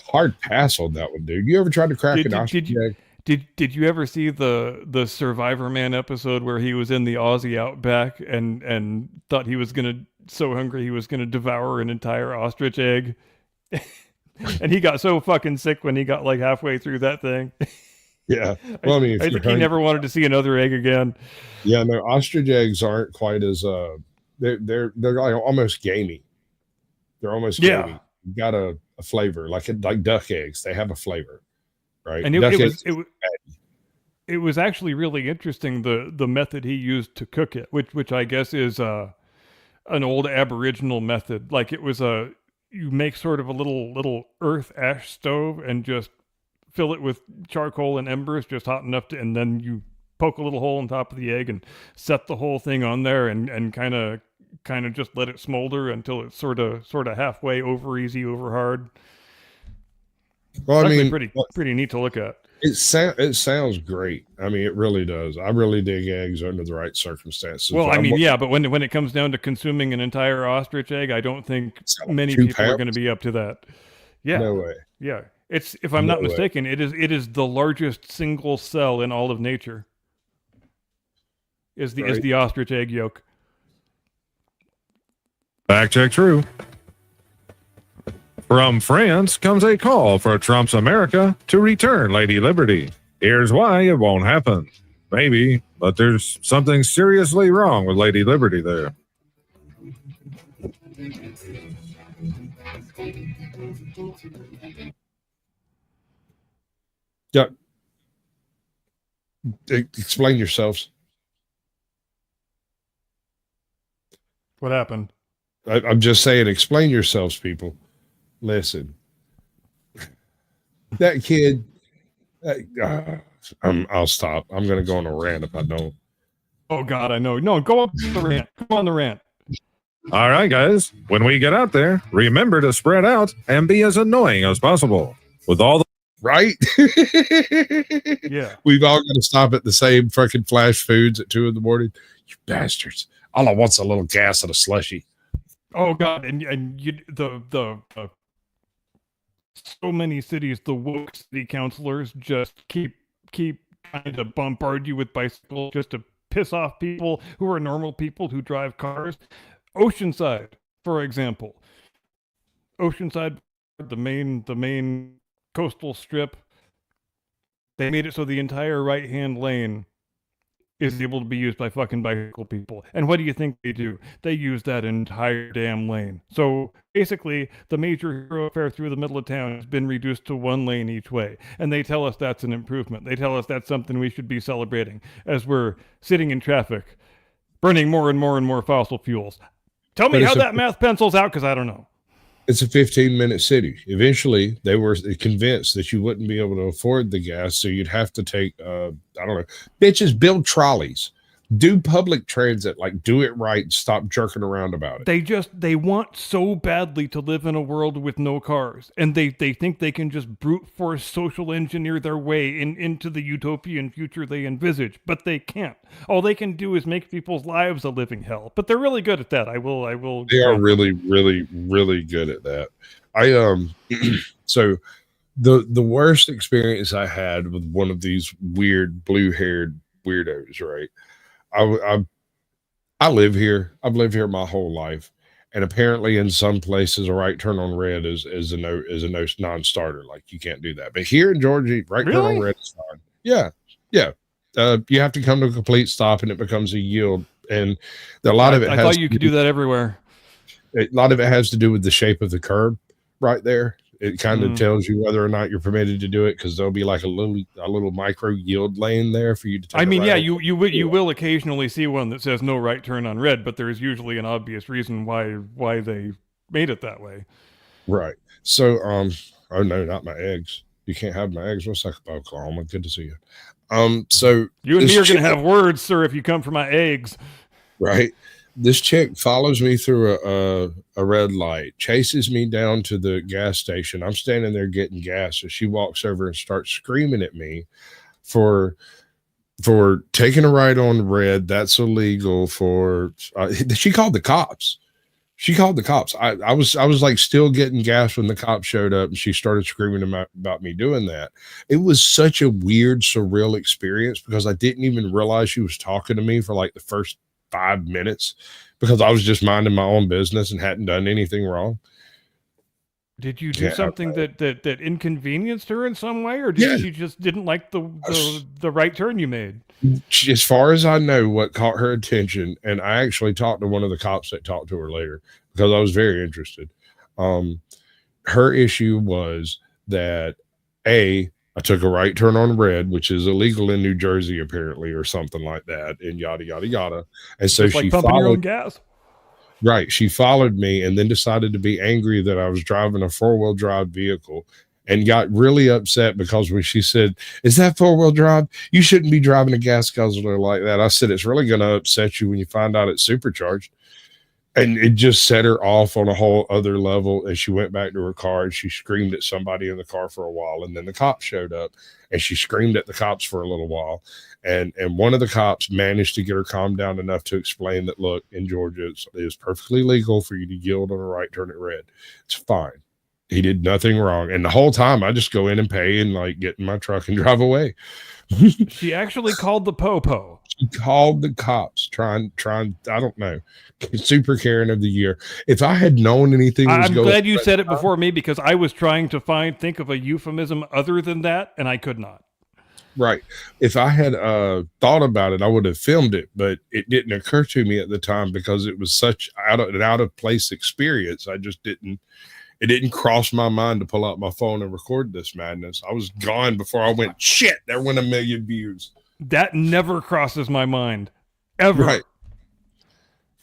Hard pass on that one, dude. You ever tried to crack an ostrich egg? Did you ever see the Survivor Man episode where he was in the Aussie outback and thought he was so hungry he was gonna devour an entire ostrich egg? And he got so fucking sick when he got like halfway through that thing. Yeah. Well, I mean, if I you're think he hungry- never wanted to see another egg again. Yeah, no, ostrich eggs aren't quite as they're like almost gamey. They're almost Yeah. gamey. You got a flavor like duck eggs. They have a flavor, right? And Duck it eggs- was actually really interesting the method he used to cook it, which I guess is an old Aboriginal method. Like it was you make sort of a little earth ash stove and just fill it with charcoal and embers just hot enough and then you poke a little hole on top of the egg and set the whole thing on there and kind of just let it smolder until it's sort of halfway over easy, over hard. Well, I mean, pretty neat to look at. it sounds great. I mean, it really does. I really dig eggs under the right circumstances. Well, I mean, yeah, but when it comes down to consuming an entire ostrich egg, I don't think many people are going to be up to that. Yeah, no way. Yeah, it's, if I'm not mistaken, it is the largest single cell in all of nature. Is the ostrich egg yolk? Fact check true. From France comes a call for Trump's America to return Lady Liberty. Here's why it won't happen. Maybe, but there's something seriously wrong with Lady Liberty there. Yeah. Explain yourselves. What happened? I'm just saying, explain yourselves, people. Listen, that kid. I'll stop. I'm going to go on a rant if I don't. Oh God, I know. No, go on the rant. Come on the rant. All right, guys. When we get out there, remember to spread out and be as annoying as possible. With all the right. Yeah, we've all got to stop at the same fucking flash foods at 2 a.m. You bastards! All I want's a little gas and a slushy. Oh God, and you the so many cities, the woke city councilors just keep trying to bombard you with bicycles just to piss off people who are normal people who drive cars. Oceanside, for example. Oceanside, the main coastal strip, they made it so the entire right-hand lane is able to be used by fucking bicycle people. And what do you think they do? They use that entire damn lane. So basically, the major thoroughfare through the middle of town has been reduced to 1 lane each way. And they tell us that's an improvement. They tell us that's something we should be celebrating as we're sitting in traffic, burning more and more and more fossil fuels. Tell me how that math pencils out, because I don't know. It's a 15-minute city. Eventually, they were convinced that you wouldn't be able to afford the gas, so you'd have to take, I don't know, bitches, build trolleys. Do public transit, like do it right and stop jerking around about it. They want so badly to live in a world with no cars, and they think they can just brute force social engineer their way into the utopian future they envisage, but they can't. All they can do is make people's lives a living hell, but they're really good at that. I will. They are really, really, really good at that. So the worst experience I had with one of these weird blue-haired weirdos, right? I live here. I've lived here my whole life, and apparently, in some places, a right turn on red is a non-starter. Like you can't do that. But here in Georgia, right turn on red is fine. Yeah. You have to come to a complete stop, and it becomes a yield. And a lot of it. I thought you could do that everywhere. A lot of it has to do with the shape of the curb, right there. It kind of tells you whether or not you're permitted to do it, because there'll be like a little micro yield lane there for you to take. I mean, you will occasionally see one that says no right turn on red, but there's usually an obvious reason why they made it that way. Right. So oh no, not my eggs. You can't have my eggs. What's up, Oklahoma? Good to see you. So you and me are gonna have words, sir, if you come for my eggs. Right. This chick follows me through a red light, chases me down to the gas station. I'm standing there getting gas, so she walks over and starts screaming at me for taking a right on red. That's illegal. She called the cops. I was like still getting gas when the cops showed up, and she started screaming about me doing that. It was such a weird, surreal experience, because I didn't even realize she was talking to me for like the first 5 minutes, because I was just minding my own business and hadn't done anything wrong. Did you do something that inconvenienced her in some way, or she just didn't like the right turn you made? As far as I know, what caught her attention, and I actually talked to one of the cops that talked to her later, because I was very interested. Her issue was that I took a right turn on red, which is illegal in New Jersey, apparently, or something like that, and yada, yada, yada. And so she pumping your own gas. Right. She followed me and then decided to be angry that I was driving a 4-wheel drive vehicle and got really upset because when she said, "Is that four-wheel drive? You shouldn't be driving a gas guzzler like that." I said, "It's really going to upset you when you find out it's supercharged." And it just set her off on a whole other level. And she went back to her car and she screamed at somebody in the car for a while. And then the cops showed up and she screamed at the cops for a little while. And one of the cops managed to get her calmed down enough to explain that, look, in Georgia, it's perfectly legal for you to yield on a right turn at red. It's fine. He did nothing wrong. And the whole time I just go in and pay and like get in my truck and drive away. She actually called the popo. She called the cops trying, I don't know, super Karen of the year. If I had known anything was I'm going glad you said it before me, because I was trying to think of a euphemism other than that, and I could not. right. If I had thought about it, I would have filmed it, but it didn't occur to me at the time because it was such an out of place experience. I just didn't. It didn't cross my mind to pull out my phone and record this madness. I was gone before I went, shit, there went 1 million views. That never crosses my mind, ever. Right.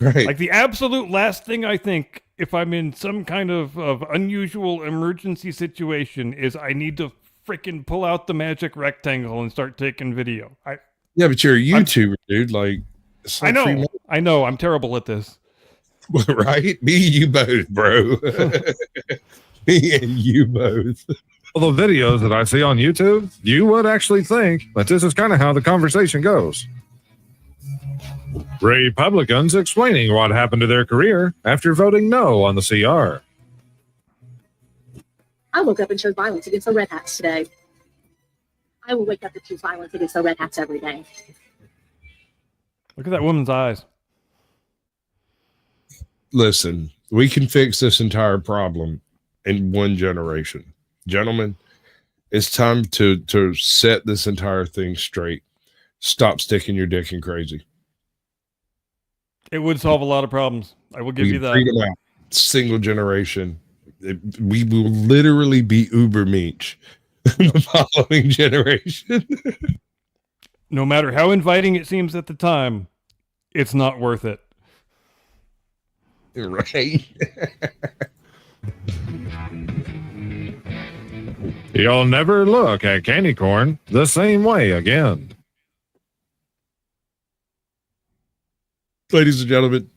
Right. Like the absolute last thing I think, if I'm in some kind of unusual emergency situation, is I need to freaking pull out the magic rectangle and start taking video. Yeah, but you're a YouTuber, dude. Like, it's I like know. I know. I'm terrible at this. right? Me and you both, bro. Me and you both. Well, the videos that I see on YouTube, you would actually think that this is kind of how the conversation goes. Republicans explaining what happened to their career after voting no on the CR. I woke up and chose violence against the Red Hats today. I will wake up to choose violence against the Red Hats every day. Look at that woman's eyes. Listen, we can fix this entire problem in one generation. Gentlemen, it's time to set this entire thing straight. Stop sticking your dick in crazy. It would solve a lot of problems. I will give you that. Freedom out. Single generation. We will literally be uber meech the following generation. No matter how inviting it seems at the time, it's not worth it. Right. You'll never look at candy corn the same way again. Ladies and gentlemen.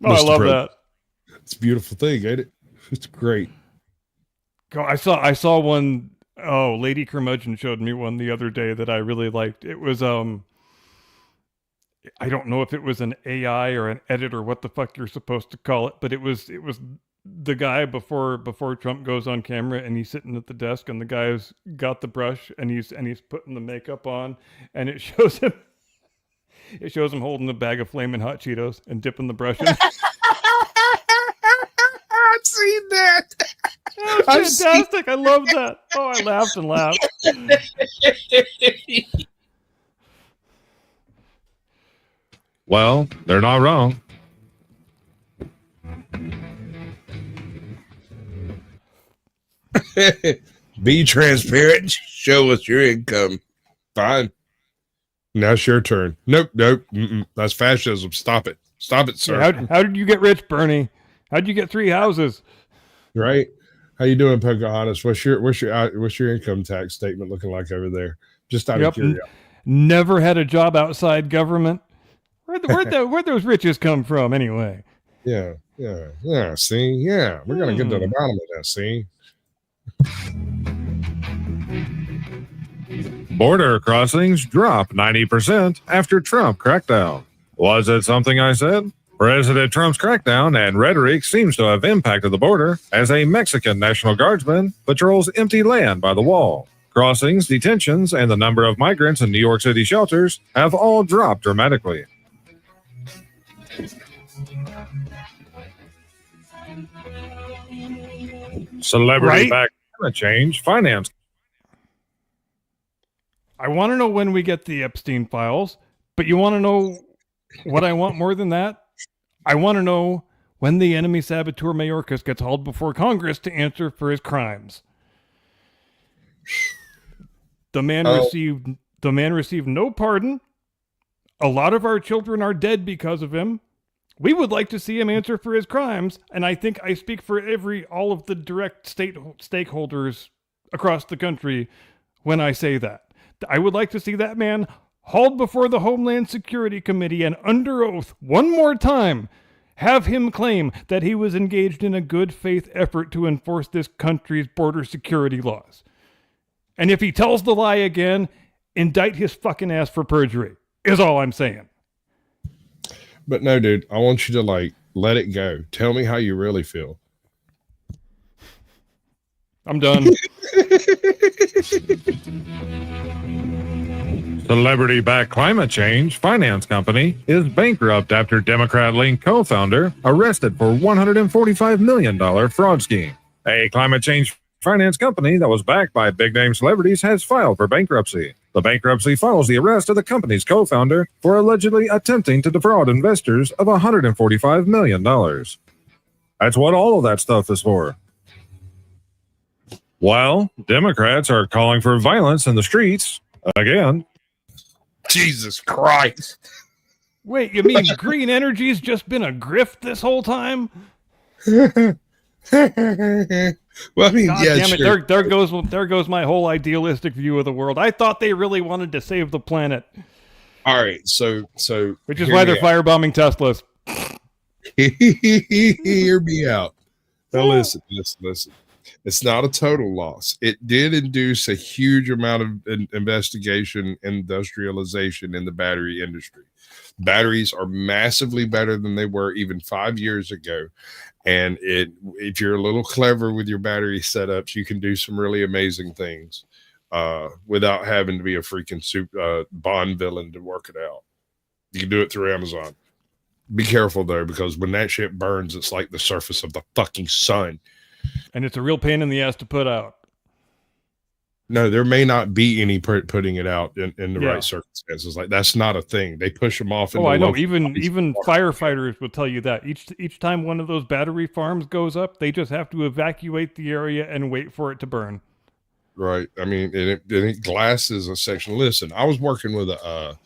Oh, I Mr. love President. that. It's a beautiful thing, ain't it? It's great. I saw one. Oh, Lady Curmudgeon showed me one the other day that I really liked. It was I don't know if it was an AI or an edit or what the fuck you're supposed to call it, but it was the guy before Trump goes on camera and he's sitting at the desk and the guy's got the brush and he's putting the makeup on and it shows him holding a bag of Flamin' Hot Cheetos and dipping the brush in. I've seen that. That's fantastic. I love that. Oh, I laughed and laughed. Well, they're not wrong. Be transparent. Show us your income. Fine. Now it's your turn. Nope. That's fascism. Stop it, sir. How did you get rich, Bernie? How'd you get 3 houses? Right? How you doing, Pocahontas? What's your income tax statement looking like over there? Just out of curiosity. Never had a job outside government. Where'd those riches come from, anyway? Yeah. See, yeah, we're gonna get to the bottom of that. See. Border crossings drop 90% after Trump crackdown. Was it something I said? President Trump's crackdown and rhetoric seems to have impacted the border as a Mexican National Guardsman patrols empty land by the wall. Crossings, detentions, and the number of migrants in New York City shelters have all dropped dramatically. Celebrity-backed climate change finance. I want to know when we get the Epstein files, but you want to know what I want more than that? I want to know when the enemy saboteur Mayorkas gets hauled before Congress to answer for his crimes. The man received no pardon. A lot of our children are dead because of him. We would like to see him answer for his crimes, and I think I speak for all of the direct state stakeholders across the country when I say that. I would like to see that man hauled before the Homeland Security Committee and under oath one more time. Have him claim that he was engaged in a good faith effort to enforce this country's border security laws. And if he tells the lie again, indict his fucking ass for perjury, is all I'm saying. But no, dude, I want you to like let it go. Tell me how you really feel. I'm done. Celebrity-backed climate change finance company is bankrupt after Democrat-linked co-founder arrested for $145 million fraud scheme. A climate change finance company that was backed by big-name celebrities has filed for bankruptcy. The bankruptcy follows the arrest of the company's co-founder for allegedly attempting to defraud investors of $145 million. That's what all of that stuff is for. While Democrats are calling for violence in the streets, again. Jesus Christ. Wait, you mean green energy's just been a grift this whole time? Well, I mean, God yeah, damn it! sure. There goes my whole idealistic view of the world. I thought they really wanted to save the planet, All right, so which is hear why me they're firebombing Teslas. Hear me out. Now listen. It's not a total loss. It did induce a huge amount of investigation, industrialization in the battery industry. Batteries are massively better than they were even 5 years ago. And if you're a little clever with your battery setups, you can do some really amazing things without having to be a freaking Bond villain to work it out. You can do it through Amazon. Be careful though, because when that shit burns, it's like the surface of the fucking sun. And it's a real pain in the ass to put out. No, there may not be any putting it out in the Yeah. right circumstances. Like that's not a thing. They push them off. Oh, I know. local Even police even departments. firefighters will tell you that each time one of those battery farms goes up, they just have to evacuate the area and wait for it to burn. Right. I mean, glass is a section. Listen, I was working with a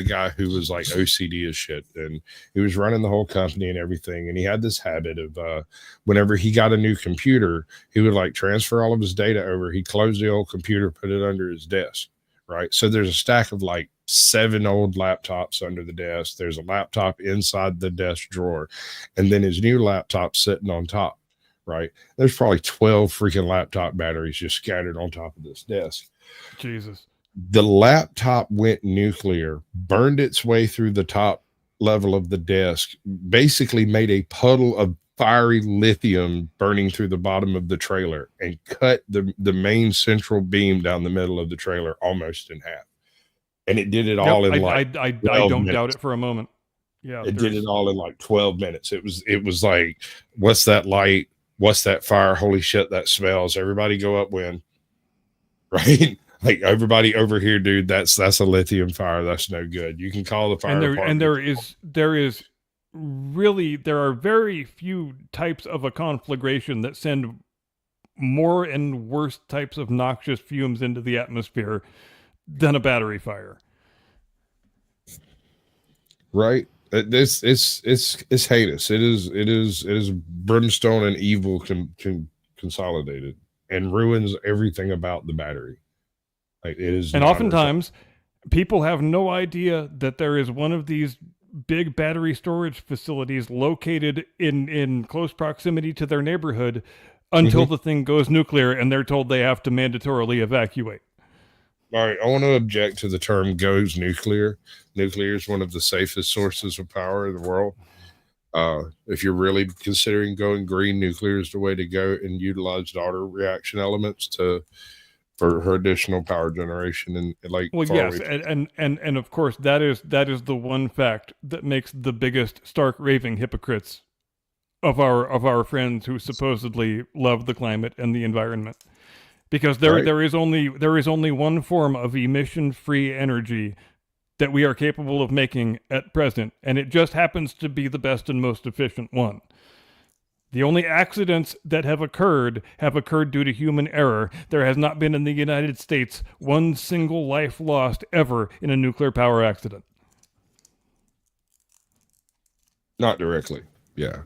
guy who was like OCD as shit, and he was running the whole company and everything. And he had this habit of whenever he got a new computer, he would like transfer all of his data over. He'd close the old computer, put it under his desk. Right. So there's a stack of like 7 old laptops under the desk. There's a laptop inside the desk drawer, and then his new laptop sitting on top. Right. There's probably 12 freaking laptop batteries just scattered on top of this desk. Jesus. The laptop went nuclear, burned its way through the top level of the desk, basically made a puddle of fiery lithium burning through the bottom of the trailer and cut the main central beam down the middle of the trailer almost in half. And it did it all in I 12 don't doubt minutes. it for a moment. Yeah. It did it all in like 12 minutes. It was like, what's that light? What's that fire? Holy shit, that smells. Everybody go upwind. Right? Like everybody over here, dude, that's a lithium fire. That's no good. You can call the fire department. And there are very few types of a conflagration that send more and worse types of noxious fumes into the atmosphere than a battery fire. Right? It's heinous. It is brimstone and evil consolidated, and ruins everything about the battery. Like it is. And not oftentimes people have no idea that there is one of these big battery storage facilities located in close proximity to their neighborhood until the thing goes nuclear and they're told they have to mandatorily evacuate. All right, I want to object to the term goes nuclear. Nuclear is one of the safest sources of power in the world. If you're really considering going green, nuclear is the way to go, and utilize daughter reaction elements for her additional power generation. And like, Well, yes, and of course that is the one fact that makes the biggest stark raving hypocrites of our friends who supposedly love the climate and the environment. Because there is only one form of emission-free energy that we are capable of making at present, and it just happens to be the best and most efficient one. The only accidents that have occurred due to human error. There has not been in the United States one single life lost ever in a nuclear power accident. not directly. Yeah.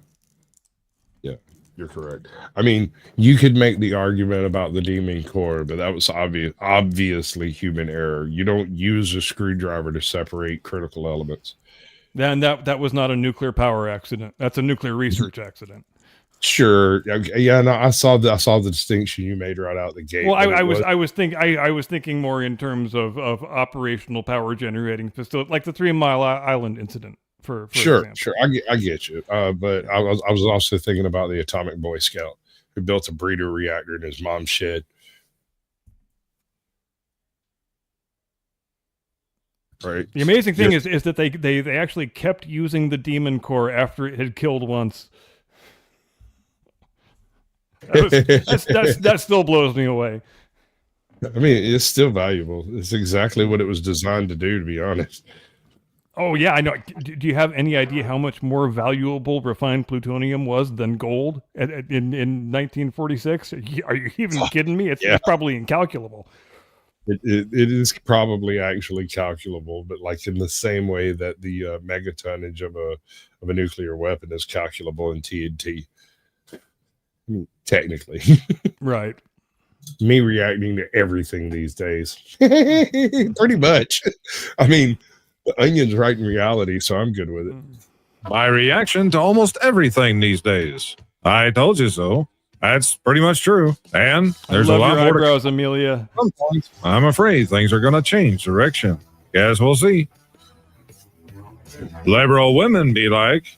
You're correct. I mean, you could make the argument about the Demon Core, but that was obviously human error. You don't use a screwdriver to separate critical elements. Then that was not a nuclear power accident. That's a nuclear research accident. Sure. Yeah. No, I saw the distinction you made right out the gate. Well, I was thinking more in terms of operational power generating facility, like the 3 Mile Island incident. For sure, example. sure. I get you. But I was also thinking about the Atomic Boy Scout who built a breeder reactor in his mom's shed. Right. The amazing thing is that they actually kept using the Demon Core after it had killed once. That still blows me away. I mean, it's still valuable. It's exactly what it was designed to do, to be honest. Oh, yeah, I know. Do you have any idea how much more valuable refined plutonium was than gold in 1946? Are you even kidding me? It's probably incalculable. It is probably actually calculable, but like in the same way that the megatonnage of a nuclear weapon is calculable in TNT. I mean, technically. Right. Me reacting to everything these days. Pretty much. I mean, the Onion's writing reality, so I'm good with it. My reaction to almost everything these days. I told you so. That's pretty much true. And there's a lot more eyebrows, Amelia. I'm afraid things are going to change direction. Guess we'll see. Liberal women be like,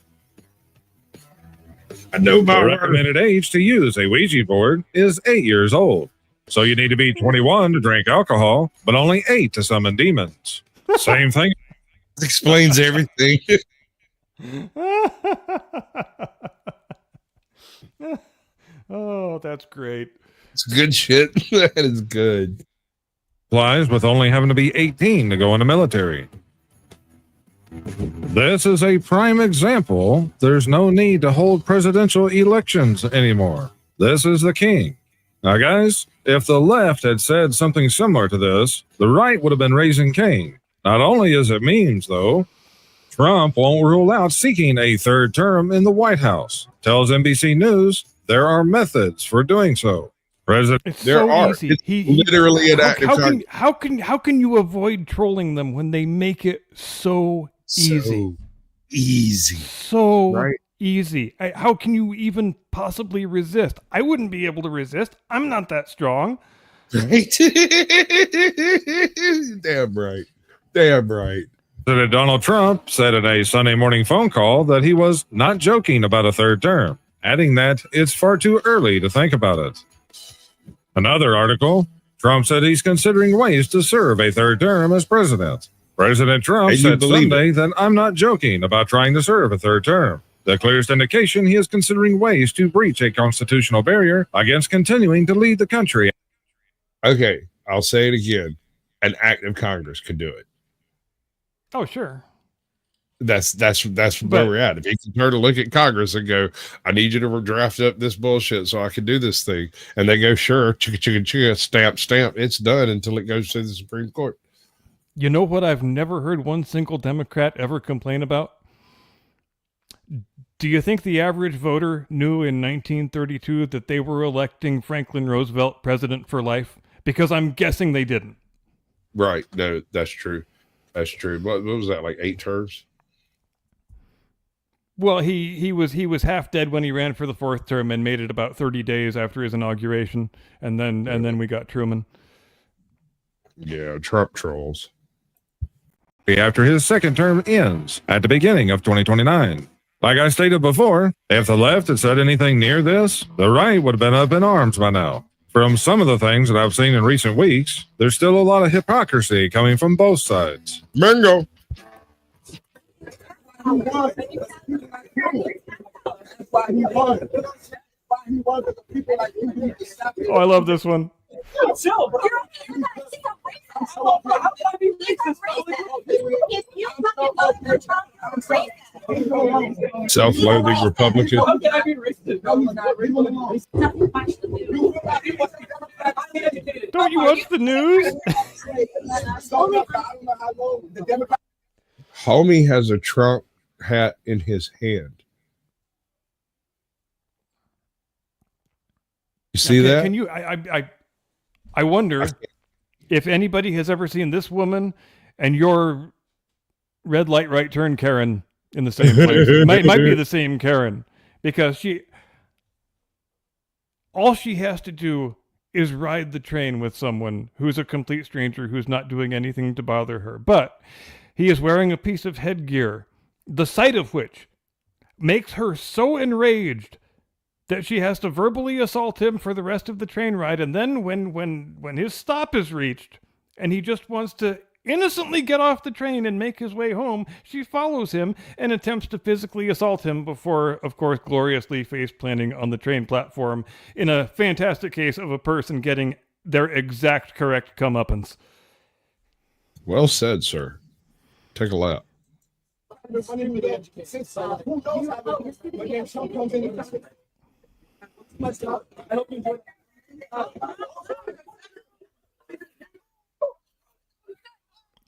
I know my the recommended age to use a Ouija board is 8 years old. So you need to be 21 to drink alcohol, but only 8 to summon demons. Same thing. Explains everything. Oh, that's great. It's good shit. That is good. Applies with only having to be 18 to go in the military. This is a prime example. There's no need to hold presidential elections anymore. This is the king. Now, guys, if the left had said something similar to this, the right would have been raising Cain. Not only is it memes, though, Trump won't rule out seeking a third term in the White House. Tells NBC News there are methods for doing so. President, Easy. Literally an active target. How can you avoid trolling them when they make it so easy? So easy. How can you even possibly resist? I wouldn't be able to resist. I'm not that strong. Right? Damn right. Damn right. President Donald Trump said in a Sunday morning phone call that he was not joking about a third term, adding that it's far too early to think about it. Another article, Trump said he's considering ways to serve a third term as president. President Trump said Sunday that I'm not joking about trying to serve a third term. The clearest indication he is considering ways to breach a constitutional barrier against continuing to lead the country. Okay, I'll say it again. An act of Congress could do it. Oh, sure. That's where we're at. If you can turn to look at Congress and go, I need you to draft up this bullshit so I can do this thing. And they go, sure, chicka, stamp, it's done until it goes to the Supreme Court. You know what I've never heard one single Democrat ever complain about? Do you think the average voter knew in 1932 that they were electing Franklin Roosevelt president for life? Because I'm guessing they didn't. Right. No, that's true. That's true. What was that, like 8 terms? Well, he was half dead when he ran for the 4th term and made it about 30 days after his inauguration, and then we got Truman. Yeah, Trump trolls. After his second term ends at the beginning of 2029. Like I stated before, if the left had said anything near this, the right would have been up in arms by now. From some of the things that I've seen in recent weeks, there's still a lot of hypocrisy coming from both sides. Mango. Oh, I love this one. Self-loathing Republican. Don't you watch the news? Homie has a Trump hat in his hand. You see Now, that? Can you? I wonder if anybody has ever seen this woman and your red light right turn Karen in the same place. It might be the same Karen, because all she has to do is ride the train with someone who's a complete stranger who's not doing anything to bother her. But he is wearing a piece of headgear, the sight of which makes her so enraged that she has to verbally assault him for the rest of the train ride. And then when his stop is reached and he just wants to innocently get off the train and make his way home, she follows him and attempts to physically assault him before, of course, gloriously face planting on the train platform in a fantastic case of a person getting their exact correct comeuppance. Well said, sir. Take a lap.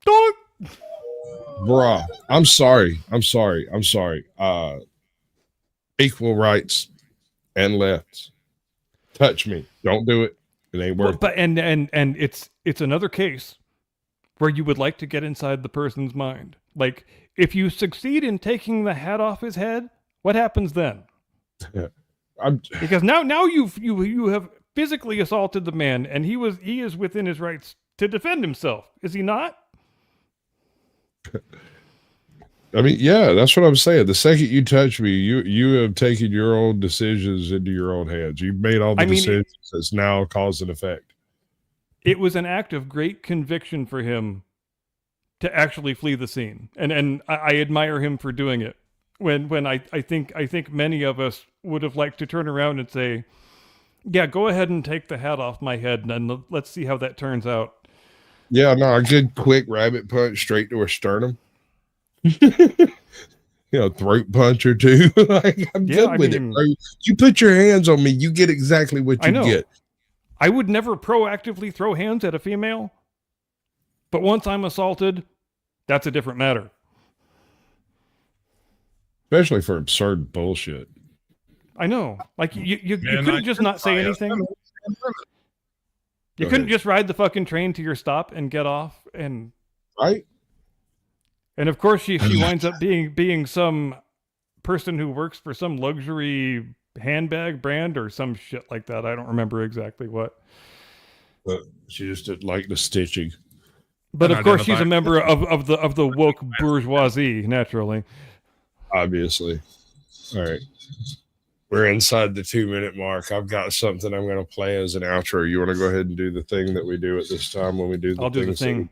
Dog! Bruh, I'm sorry. Equal rights and lefts. Touch me. Don't do it. It ain't Well, worth it. but and it's another case where you would like to get inside the person's mind. Like, if you succeed in taking the hat off his head, what happens then? Because now you have physically assaulted the man, and he is within his rights to defend himself. Is he not? I mean, yeah, that's what I'm saying. The second you touch me, you have taken your own decisions into your own hands. You've made all the decisions that's now cause and effect. It was an act of great conviction for him to actually flee the scene, and I admire him for doing it. When I think many of us would have liked to turn around and say, "Yeah, go ahead and take the hat off my head, and let's see how that turns out." Yeah, no, a good quick rabbit punch straight to her sternum. Throat punch or two. Like, I'm good with it, bro. You put your hands on me, you get exactly what you get. I would never proactively throw hands at a female, but once I'm assaulted, that's a different matter. Especially for absurd bullshit. I know. Like, you couldn't just not say anything. You couldn't just ride the fucking train to your stop and get off, and right. And of course, she winds up being some person who works for some luxury handbag brand or some shit like that. I don't remember exactly what. But she just didn't like the stitching. But of course, she's a member of the woke bourgeoisie, naturally. Obviously. All right. We're inside the 2-minute mark. I've got something I'm going to play as an outro. You want to go ahead and do the thing that we do at this time when we do the I'll do the thing.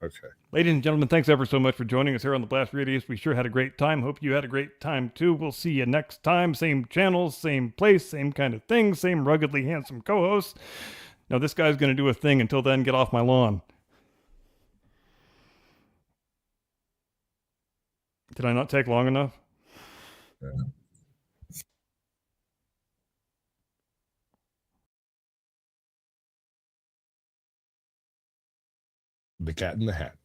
Okay. Ladies and gentlemen, thanks ever so much for joining us here on the Blast Radius. We sure had a great time. Hope you had a great time too. We'll see you next time. Same channel, same place, same kind of thing, same ruggedly handsome co-hosts. Now this guy's going to do a thing. Until then, get off my lawn. Did I not take long enough? Yeah. The Cat in the Hat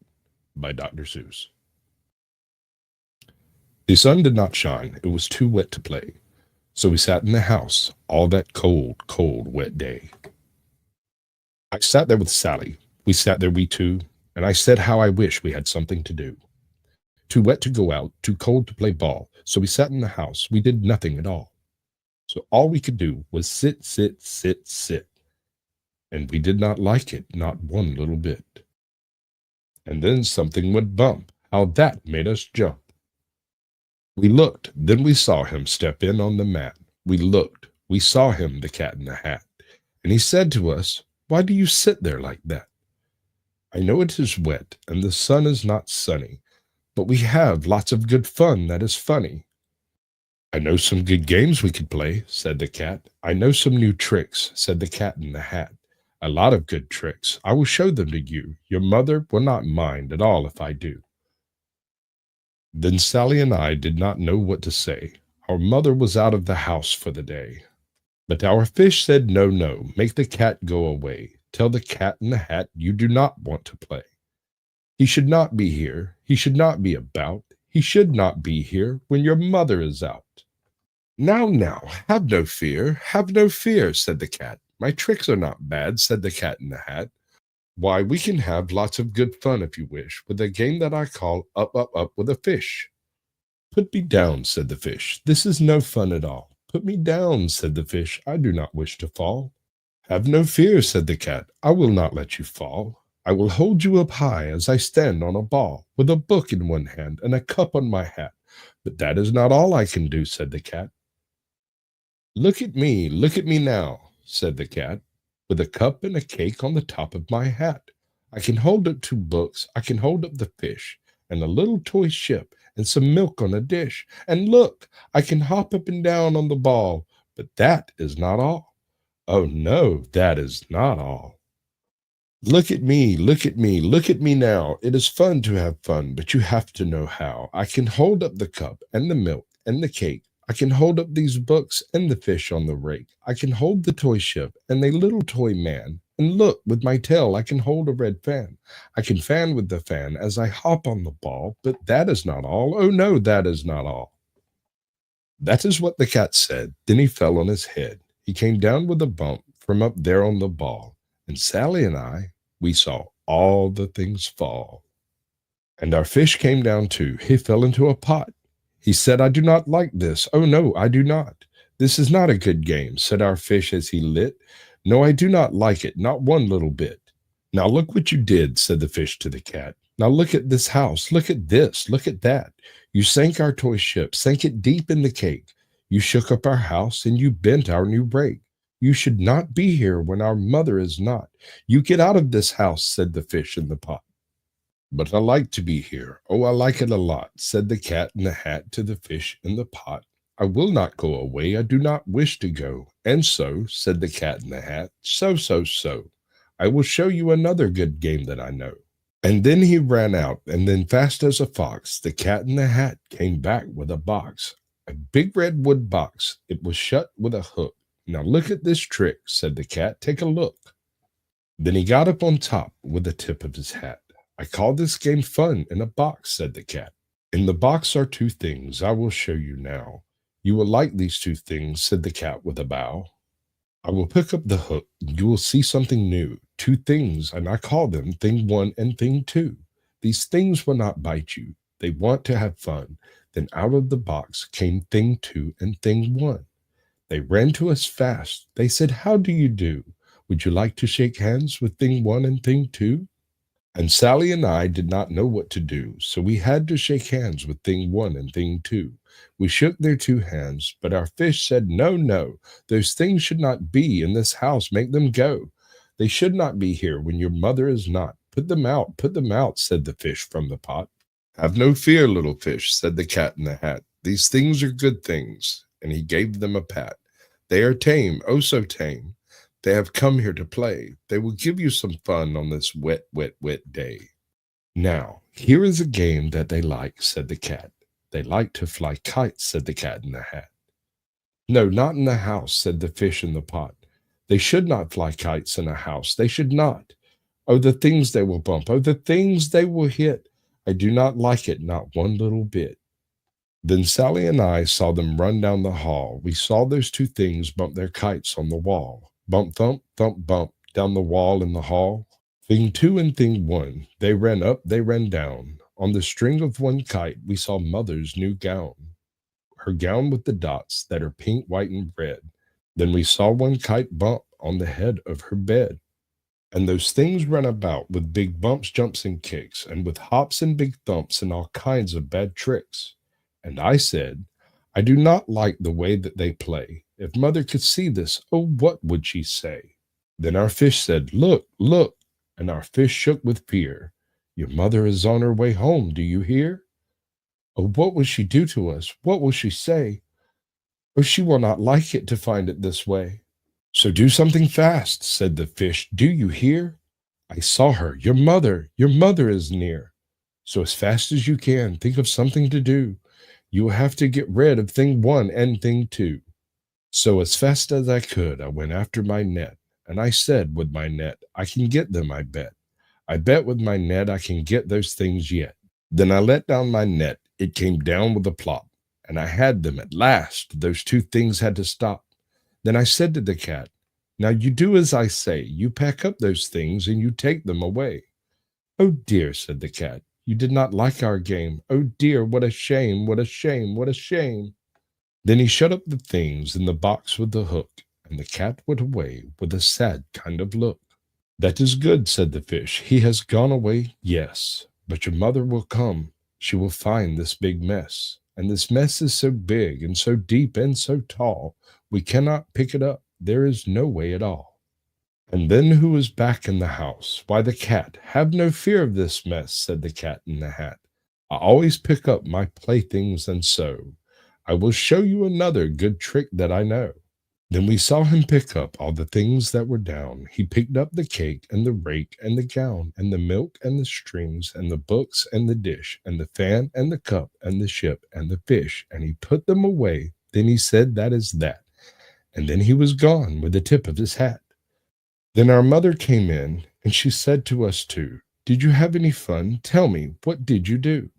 by Dr. Seuss. The sun did not shine. It was too wet to play. So we sat in the house all that cold, cold, wet day. I sat there with Sally. We sat there, we two, and I said how I wish we had something to do. Too wet to go out, too cold to play ball. So we sat in the house. We did nothing at all. So all we could do was sit, sit, sit, sit. And we did not like it, not one little bit. And then something would bump. How that made us jump. We looked, then we saw him step in on the mat. We looked, we saw him, the Cat in the Hat. And he said to us, "Why do you sit there like that? I know it is wet, and the sun is not sunny, but we have lots of good fun that is funny." "I know some good games we could play," said the cat. "I know some new tricks," said the Cat in the Hat. "A lot of good tricks. I will show them to you. Your mother will not mind at all if I do." Then Sally and I did not know what to say. Our mother was out of the house for the day. But our fish said, "No, no, make the cat go away. Tell the Cat in the Hat you do not want to play. He should not be here. He should not be about. He should not be here when your mother is out." Now, have no fear, said the cat. My tricks are not bad, said the cat in the hat. Why, we can have lots of good fun if you wish, with a game that I call Up, Up, Up with a Fish. Put me down, said the fish. This is no fun at all. Put me down, said the fish. I do not wish to fall. Have no fear, said the cat. I will not let you fall. I will hold you up high as I stand on a ball, with a book in one hand and a cup on my hat. But that is not all I can do, said the cat. Look at me now, said the cat, with a cup and a cake on the top of my hat. I can hold up 2 books, I can hold up the fish, and a little toy ship, and some milk on a dish. And look, I can hop up and down on the ball, but that is not all. Oh no, that is not all. Look at me now. It is fun to have fun, but you have to know how. I can hold up the cup and the milk and the cake. I can hold up these books and the fish on the rake. I can hold the toy ship and the little toy man. And look, with my tail I can hold a red fan. I can fan with the fan as I hop on the ball, but that is not all. Oh no, that is not all. That is what the cat said. Then he fell on his head. He came down with a bump from up there on the ball. And Sally and I, we saw all the things fall. And our fish came down too. He fell into a pot. He said, I do not like this. Oh no, I do not. This is not a good game, said our fish as he lit. No, I do not like it, not one little bit. Now look what you did, said the fish to the cat. Now look at this house, look at this, look at that. You sank our toy ship, sank it deep in the cake. You shook up our house and you bent our new brake. You should not be here when our mother is not. You get out of this house, said the fish in the pot. But I like to be here. Oh, I like it a lot, said the cat in the hat to the fish in the pot. I will not go away. I do not wish to go. And so, said the cat in the hat, so. I will show you another good game that I know. And then he ran out, and then fast as a fox, the cat in the hat came back with a box, a big red wood box. It was shut with a hook. Now look at this trick, said the cat. Take a look. Then he got up on top with the tip of his hat. I call this game fun in a box, said the cat. In the box are 2 things I will show you now. You will like these 2 things, said the cat with a bow. I will pick up the hook, and you will see something new. 2 things, and I call them Thing 1 and Thing 2. These things will not bite you. They want to have fun. Then out of the box came Thing 2 and Thing 1. They ran to us fast. They said, how do you do? Would you like to shake hands with Thing 1 and Thing 2? And Sally and I did not know what to do, so we had to shake hands with Thing 1 and Thing 2. We shook their 2 hands, but our fish said, no, those things should not be in this house. Make them go. They should not be here when your mother is not. Put them out, said the fish from the pot. Have no fear, little fish, said the cat in the hat. These things are good things. And he gave them a pat. They are tame, oh so tame. They have come here to play. They will give you some fun on this wet day. Now, here is a game that they like, said the cat. They like to fly kites, said the cat in the hat. No, not in the house, said the fish in the pot. They should not fly kites in a house. They should not. Oh, the things they will bump. Oh, the things they will hit. I do not like it, not one little bit. Then Sally and I saw them run down the hall. We saw those 2 things bump their kites on the wall. Bump, thump, bump, down the wall in the hall. Thing 2 and Thing 1, they ran up, they ran down. On the string of one kite, we saw Mother's new gown. Her gown with the dots that are pink, white, and red. Then we saw one kite bump on the head of her bed. And those things ran about with big bumps, jumps, and kicks, and with hops and big thumps and all kinds of bad tricks. And I said, I do not like the way that they play. If Mother could see this, oh, what would she say? Then our fish said, look, and our fish shook with fear. Your mother is on her way home, do you hear? Oh, what will she do to us? What will she say? Oh, she will not like it to find it this way. So do something fast, said the fish. Do you hear? I saw her. Your mother is near. So as fast as you can, think of something to do. You will have to get rid of Thing 1 and Thing 2. So as fast as I could, I went after my net, and I said with my net, I can get them, I bet. I bet with my net I can get those things yet. Then I let down my net. It came down with a plop, and I had them at last. Those two things had to stop. Then I said to the cat, now you do as I say. You pack up those things and you take them away. Oh dear, said the cat, you did not like our game. Oh dear, what a shame, what a shame, what a shame. Then he shut up the things in the box with the hook, and the cat went away with a sad kind of look. That is good, said the fish. He has gone away, yes, but your mother will come. She will find this big mess, and this mess is so big and so deep and so tall, we cannot pick it up. There is no way at all. And then who was back in the house? Why, the cat. Have no fear of this mess, said the cat in the hat. I always pick up my playthings and sew. I will show you another good trick that I know. Then we saw him pick up all the things that were down. He picked up the cake and the rake and the gown and the milk and the strings and the books and the dish and the fan and the cup and the ship and the fish, and he put them away. Then he said, that is that. And then he was gone with the tip of his hat. Then our mother came in, and she said to us two, did you have any fun? Tell me, what did you do?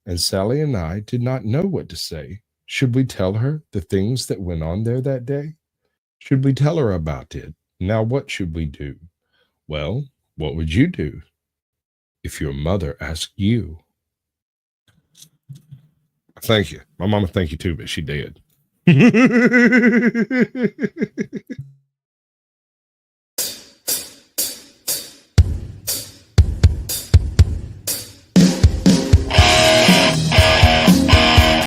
And Sally and I did not know what to say. Should we tell her the things that went on there that day? Should we tell her about it? Now what should we do? Well, what would you do if your mother asked you? Thank you. My mama thank you too, but she did.